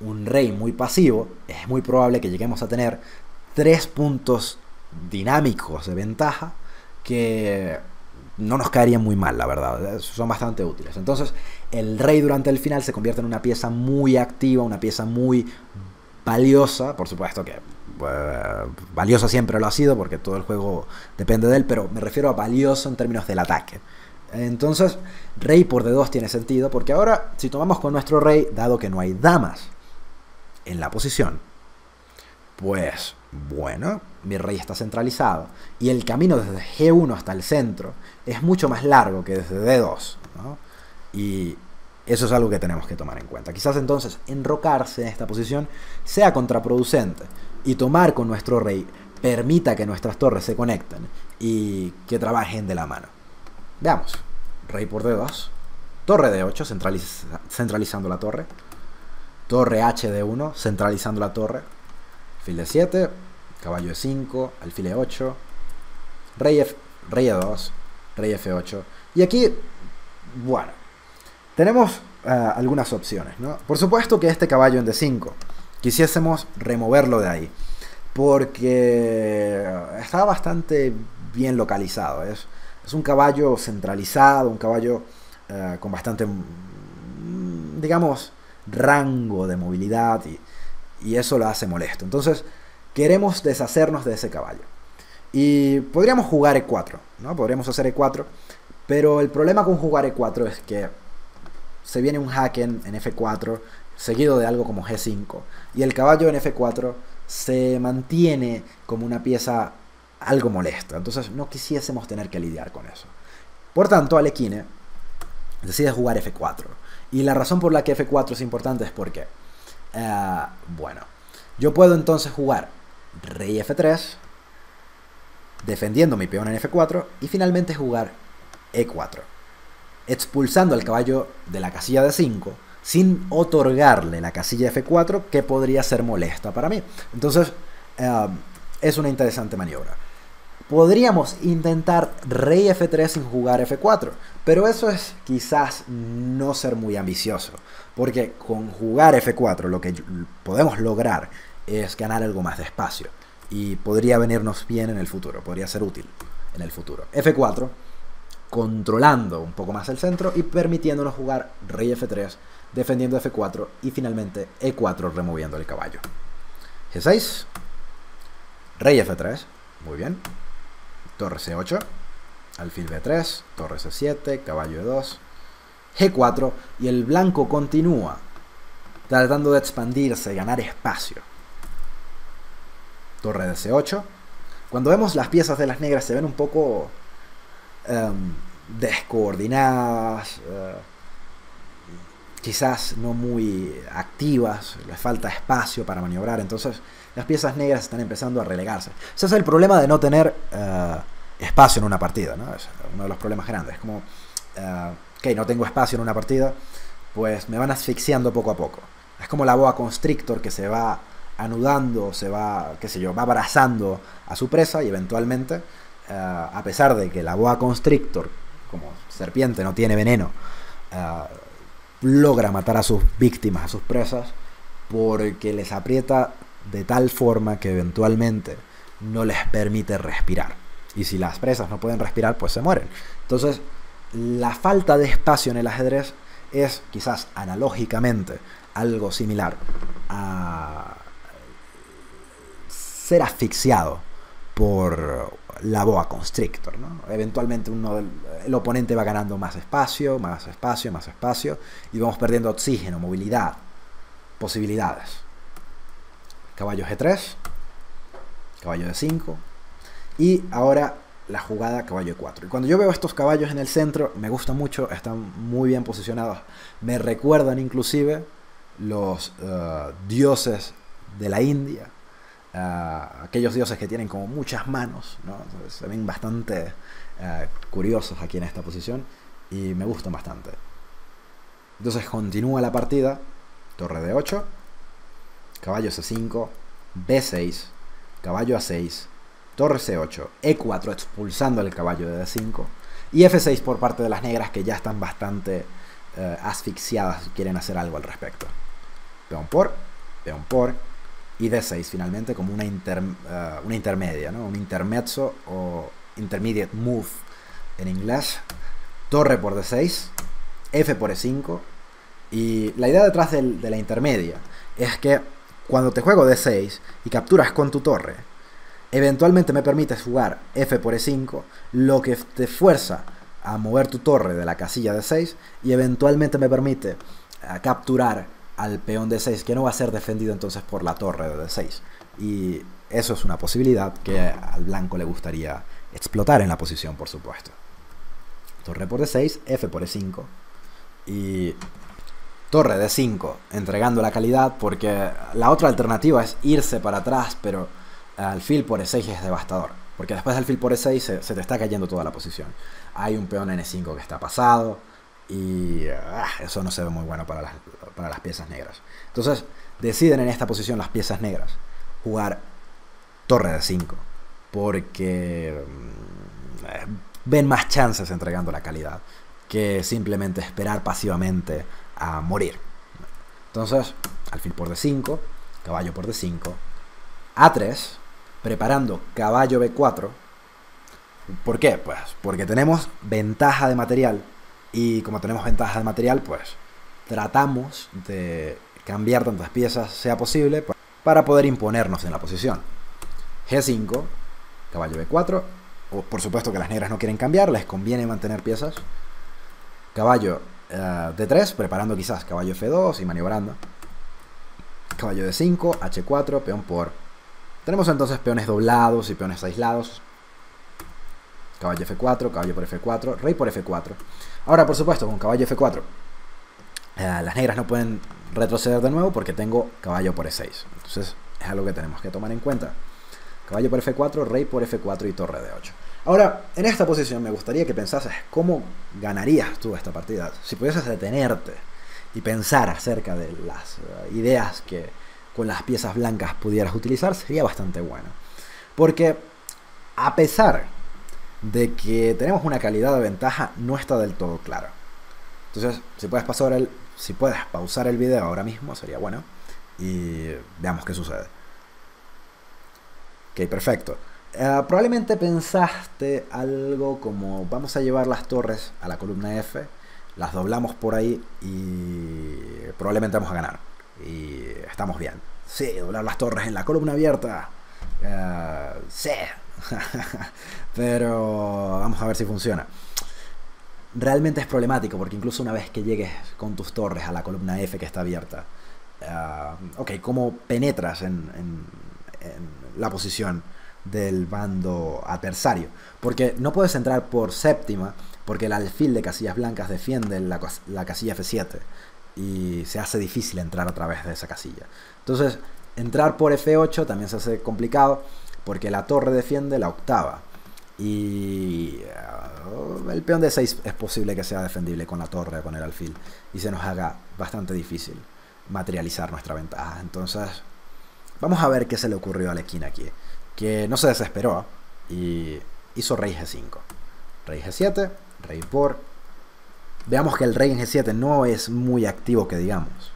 un rey muy pasivo, es muy probable que lleguemos a tener 3 puntos dinámicos de ventaja que no nos caerían muy mal, la verdad. Son bastante útiles. Entonces, el rey durante el final se convierte en una pieza muy activa, una pieza muy valiosa. Por supuesto que valioso siempre lo ha sido porque todo el juego depende de él, pero me refiero a valioso en términos del ataque. Entonces, rey por D2 tiene sentido porque ahora, si tomamos con nuestro rey, dado que no hay damas en la posición, pues bueno, mi rey está centralizado y el camino desde G1 hasta el centro es mucho más largo que desde D2, ¿no? Y eso es algo que tenemos que tomar en cuenta. Quizás entonces enrocarse en esta posición sea contraproducente y tomar con nuestro rey permita que nuestras torres se conecten y que trabajen de la mano. Veamos. Rey por D2. Torre D8, centralizando la torre. Torre HD1, centralizando la torre. Alfil D7. Caballo E5. Alfil E8. Rey E2. Rey F8. Y aquí, bueno, tenemos algunas opciones, ¿no? Por supuesto que este caballo en D5 quisiésemos removerlo de ahí, porque está bastante bien localizado. Es un caballo centralizado, un caballo con bastante, digamos, rango de movilidad y eso lo hace molesto. Entonces, queremos deshacernos de ese caballo. Y podríamos jugar E4, ¿no? Podríamos hacer E4, pero el problema con jugar E4 es que se viene un jaque en F4, seguido de algo como G5, y el caballo en F4 se mantiene como una pieza algo molesta. Entonces no quisiésemos tener que lidiar con eso. Por tanto, Alekhine decide jugar F4. Y la razón por la que F4 es importante es porque, bueno, yo puedo entonces jugar rey F3, defendiendo mi peón en F4 y finalmente jugar E4, expulsando al caballo de la casilla de 5 sin otorgarle la casilla F4 que podría ser molesta para mí. Entonces es una interesante maniobra. Podríamos intentar rey F3 sin jugar F4, pero eso es quizás no ser muy ambicioso, porque con jugar F4 lo que podemos lograr es ganar algo más de espacio y podría venirnos bien en el futuro, podría ser útil en el futuro. F4, controlando un poco más el centro y permitiéndonos jugar rey F3, defendiendo F4 y finalmente E4 removiendo el caballo. G6, rey F3, muy bien, torre C8, alfil B3, torre C7, caballo E2, G4 y el blanco continúa tratando de expandirse y ganar espacio. Torre de C8. Cuando vemos las piezas de las negras se ven un poco descoordinadas, quizás no muy activas, les falta espacio para maniobrar, entonces las piezas negras están empezando a relegarse. Ese es el problema de no tener espacio en una partida, ¿no? Es uno de los problemas grandes. Como, ok, no tengo espacio en una partida, pues me van asfixiando poco a poco. Es como la boa constrictor que se va anudando, se va, qué sé yo, va abrazando a su presa y eventualmente, a pesar de que la boa constrictor, como serpiente, no tiene veneno, logra matar a sus víctimas, a sus presas, porque les aprieta de tal forma que eventualmente no les permite respirar. Y si las presas no pueden respirar, pues se mueren. Entonces, la falta de espacio en el ajedrez es quizás analógicamente algo similar a ser asfixiado por la boa constrictor, ¿no? Eventualmente el oponente va ganando más espacio, más espacio, más espacio, y vamos perdiendo oxígeno, movilidad, posibilidades. Caballo G3, caballo D5, y ahora la jugada caballo E4. Y cuando yo veo estos caballos en el centro, me gusta mucho, están muy bien posicionados, me recuerdan inclusive los dioses de la India, aquellos dioses que tienen como muchas manos, ¿no? Se ven bastante curiosos aquí en esta posición y me gustan bastante. Entonces continúa la partida, torre D8, caballo C5, B6, caballo A6, torre C8, E4 expulsando el caballo de D5 y F6 por parte de las negras, que ya están bastante asfixiadas y quieren hacer algo al respecto. Peón por y D6 finalmente como una intermedia, ¿no? Un intermezzo o intermediate move en inglés. Torre por D6, F por E5, y la idea detrás de la intermedia es que cuando te juego D6 y capturas con tu torre, eventualmente me permites jugar F por E5, lo que te fuerza a mover tu torre de la casilla D6 y eventualmente me permite capturar al peón D6, que no va a ser defendido entonces por la torre de D6. Y eso es una posibilidad que al blanco le gustaría explotar en la posición, por supuesto. Torre por D6, F por E5 y torre D5, entregando la calidad, porque la otra alternativa es irse para atrás, pero alfil por E6 es devastador, porque después del alfil por E6 se te está cayendo toda la posición. Hay un peón en E5 que está pasado y eso no se ve muy bueno para las piezas negras. Entonces deciden en esta posición las piezas negras jugar torre D5, porque ven más chances entregando la calidad que simplemente esperar pasivamente a morir. Entonces, alfil por D5, caballo por D5, A3, preparando caballo B4. ¿Por qué? Pues porque tenemos ventaja de material, y como tenemos ventaja de material, pues tratamos de cambiar tantas piezas sea posible para poder imponernos en la posición. G5, caballo B4, o por supuesto que las negras no quieren cambiar, les conviene mantener piezas. Caballo D3, preparando quizás caballo F2 y maniobrando. Caballo D5, H4, peón por. Tenemos entonces peones doblados y peones aislados. Caballo F4, caballo por F4, rey por F4. Ahora, por supuesto, con caballo F4 las negras no pueden retroceder de nuevo porque tengo caballo por E6. Entonces es algo que tenemos que tomar en cuenta. Caballo por F4, rey por F4 y torre de 8. Ahora, en esta posición me gustaría que pensases cómo ganarías tú esta partida. Si pudieses detenerte y pensar acerca de las ideas que con las piezas blancas pudieras utilizar, sería bastante bueno. Porque a pesar de que tenemos una calidad de ventaja, no está del todo claro. Entonces, si puedes pausar el video ahora mismo, sería bueno. Y veamos qué sucede. Ok, perfecto. Probablemente pensaste algo como: vamos a llevar las torres a la columna F, las doblamos por ahí y probablemente vamos a ganar. Y estamos bien. Sí, doblar las torres en la columna abierta. Sí. Pero vamos a ver si funciona. Realmente es problemático porque incluso una vez que llegues con tus torres a la columna F que está abierta, ok, ¿cómo penetras en la posición del bando adversario? Porque no puedes entrar por séptima porque el alfil de casillas blancas defiende la casilla F7 y se hace difícil entrar a través de esa casilla. Entonces, entrar por F8 también se hace complicado porque la torre defiende la octava y el peón de 6 es posible que sea defendible con la torre o con el alfil y se nos haga bastante difícil materializar nuestra ventaja. Entonces, vamos a ver qué se le ocurrió a Lequín aquí, que no se desesperó y hizo rey G5, rey G7, rey por. Veamos que el rey en G7 no es muy activo, que digamos.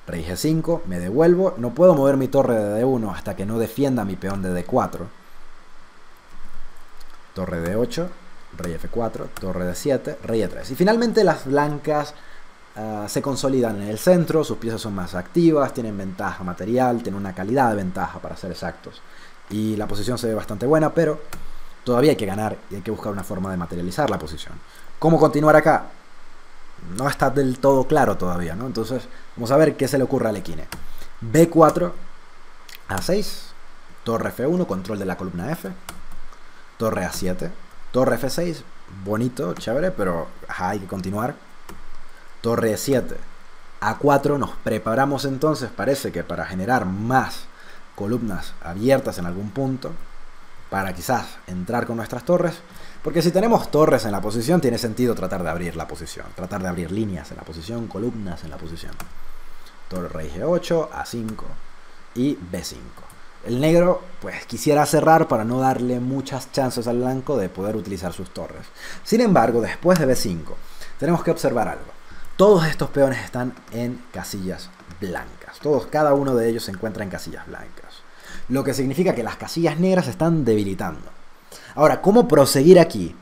Rey G5, me devuelvo, no puedo mover mi torre de D1 hasta que no defienda mi peón de D4. Torre de 8, rey F4, torre de 7, rey E3. Y finalmente las blancas se consolidan en el centro, sus piezas son más activas, tienen ventaja material, tienen una calidad de ventaja para ser exactos. Y la posición se ve bastante buena, pero todavía hay que ganar y hay que buscar una forma de materializar la posición. ¿Cómo continuar acá? No está del todo claro todavía, ¿no? Entonces, vamos a ver qué se le ocurre a Lequín. B4, A6, torre F1, control de la columna F, torre A7, torre F6, bonito, chévere, pero hay que continuar. Torre E7, A4, nos preparamos entonces, parece que para generar más columnas abiertas en algún punto, para quizás entrar con nuestras torres, porque si tenemos torres en la posición, tiene sentido tratar de abrir la posición, tratar de abrir líneas en la posición, columnas en la posición. Torre rey G8, A5 y B5. El negro, pues, quisiera cerrar para no darle muchas chances al blanco de poder utilizar sus torres. Sin embargo, después de B5, tenemos que observar algo. Todos estos peones están en casillas blancas. Cada uno de ellos se encuentra en casillas blancas. Lo que significa que las casillas negras se están debilitando. Ahora, ¿cómo proseguir aquí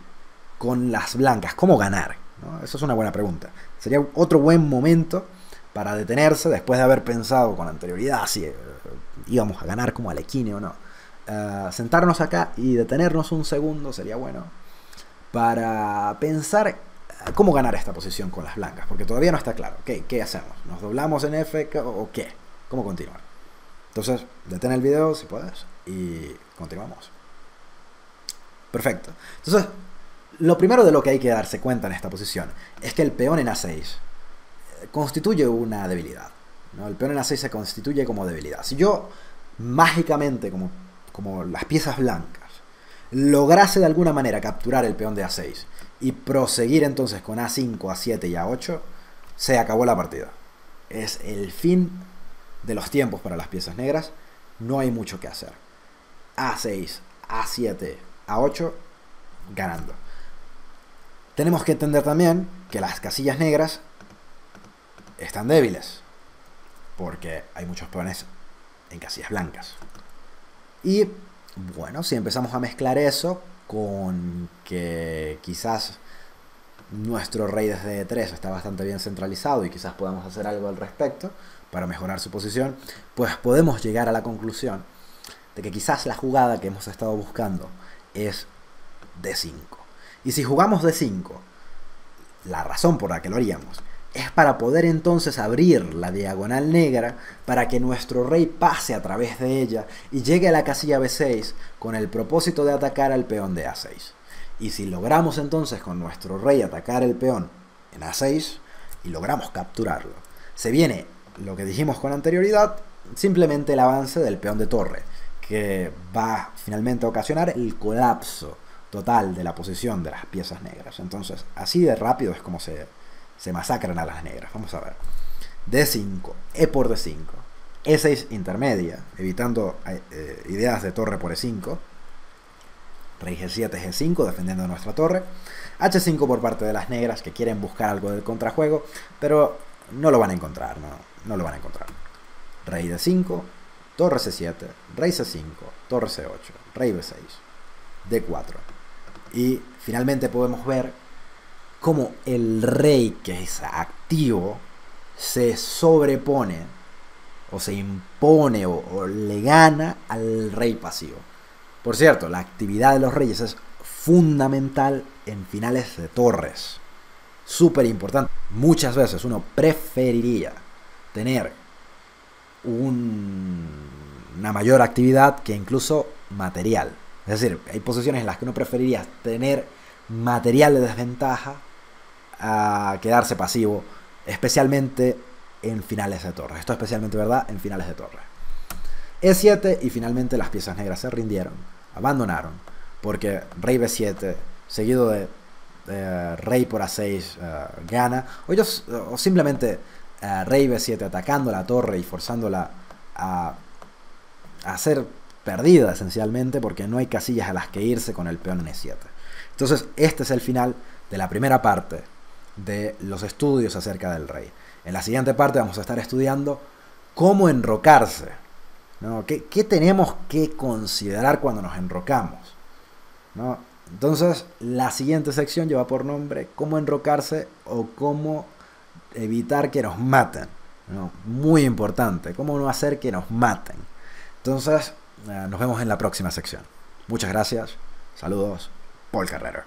con las blancas? ¿Cómo ganar? ¿No? Esa es una buena pregunta. Sería otro buen momento para detenerse después de haber pensado con anterioridad si íbamos a ganar como Lequín o no. Sentarnos acá y detenernos un segundo sería bueno para pensar cómo ganar esta posición con las blancas, porque todavía no está claro. ¿Qué hacemos? ¿Nos doblamos en F o qué? ¿Cómo continuar? Entonces, detén el video si puedes y continuamos. Perfecto. Entonces, lo primero de lo que hay que darse cuenta en esta posición es que el peón en A6 constituye una debilidad, ¿no? El peón en A6 se constituye como debilidad. Si yo mágicamente, como las piezas blancas, lograse de alguna manera capturar el peón de A6 y proseguir entonces con A5, A7 y A8, se acabó la partida. Es el fin de los tiempos para las piezas negras. No hay mucho que hacer. A6, A7, A8, ganando. Tenemos que entender también que las casillas negras están débiles, porque hay muchos peones en casillas blancas. Y bueno, si empezamos a mezclar eso con que quizás nuestro rey desde E3 está bastante bien centralizado y quizás podamos hacer algo al respecto para mejorar su posición, pues podemos llegar a la conclusión de que quizás la jugada que hemos estado buscando es D5. Y si jugamos D5, la razón por la que lo haríamos es para poder entonces abrir la diagonal negra para que nuestro rey pase a través de ella y llegue a la casilla B6 con el propósito de atacar al peón de A6. Y si logramos entonces con nuestro rey atacar el peón en A6 y logramos capturarlo, se viene lo que dijimos con anterioridad, simplemente el avance del peón de torre, que va finalmente a ocasionar el colapso total de la posición de las piezas negras. Entonces, así de rápido es como se masacran a las negras. Vamos a ver. D5, E por D5, E6 intermedia, evitando ideas de torre por E5, rey G7, G5, defendiendo nuestra torre, H5 por parte de las negras, que quieren buscar algo del contrajuego, pero no lo van a encontrar, no lo van a encontrar. Rey D5, torre C7, rey C5, torre C8, rey B6, D4. Y finalmente podemos ver cómo el rey que es activo se sobrepone o se impone o le gana al rey pasivo. Por cierto, la actividad de los reyes es fundamental en finales de torres. Súper importante. Muchas veces uno preferiría tener una mayor actividad que incluso material. Es decir, hay posiciones en las que uno preferiría tener material de desventaja a quedarse pasivo, especialmente en finales de torre. Esto es especialmente verdad en finales de torre. E7 y finalmente las piezas negras se rindieron, abandonaron, porque rey B7 seguido de rey por A6 gana, o simplemente rey B7 atacando la torre y forzándola a ser perdida esencialmente, porque no hay casillas a las que irse con el peón en E7. Entonces este es el final de la primera parte de los estudios acerca del rey. En la siguiente parte vamos a estar estudiando cómo enrocarse, ¿no? ¿Qué tenemos que considerar cuando nos enrocamos, ¿no? Entonces la siguiente sección lleva por nombre cómo enrocarse o cómo evitar que nos maten, ¿no? Muy importante, cómo no hacer que nos maten. Entonces nos vemos en la próxima sección. Muchas gracias, saludos, Paul Carrero.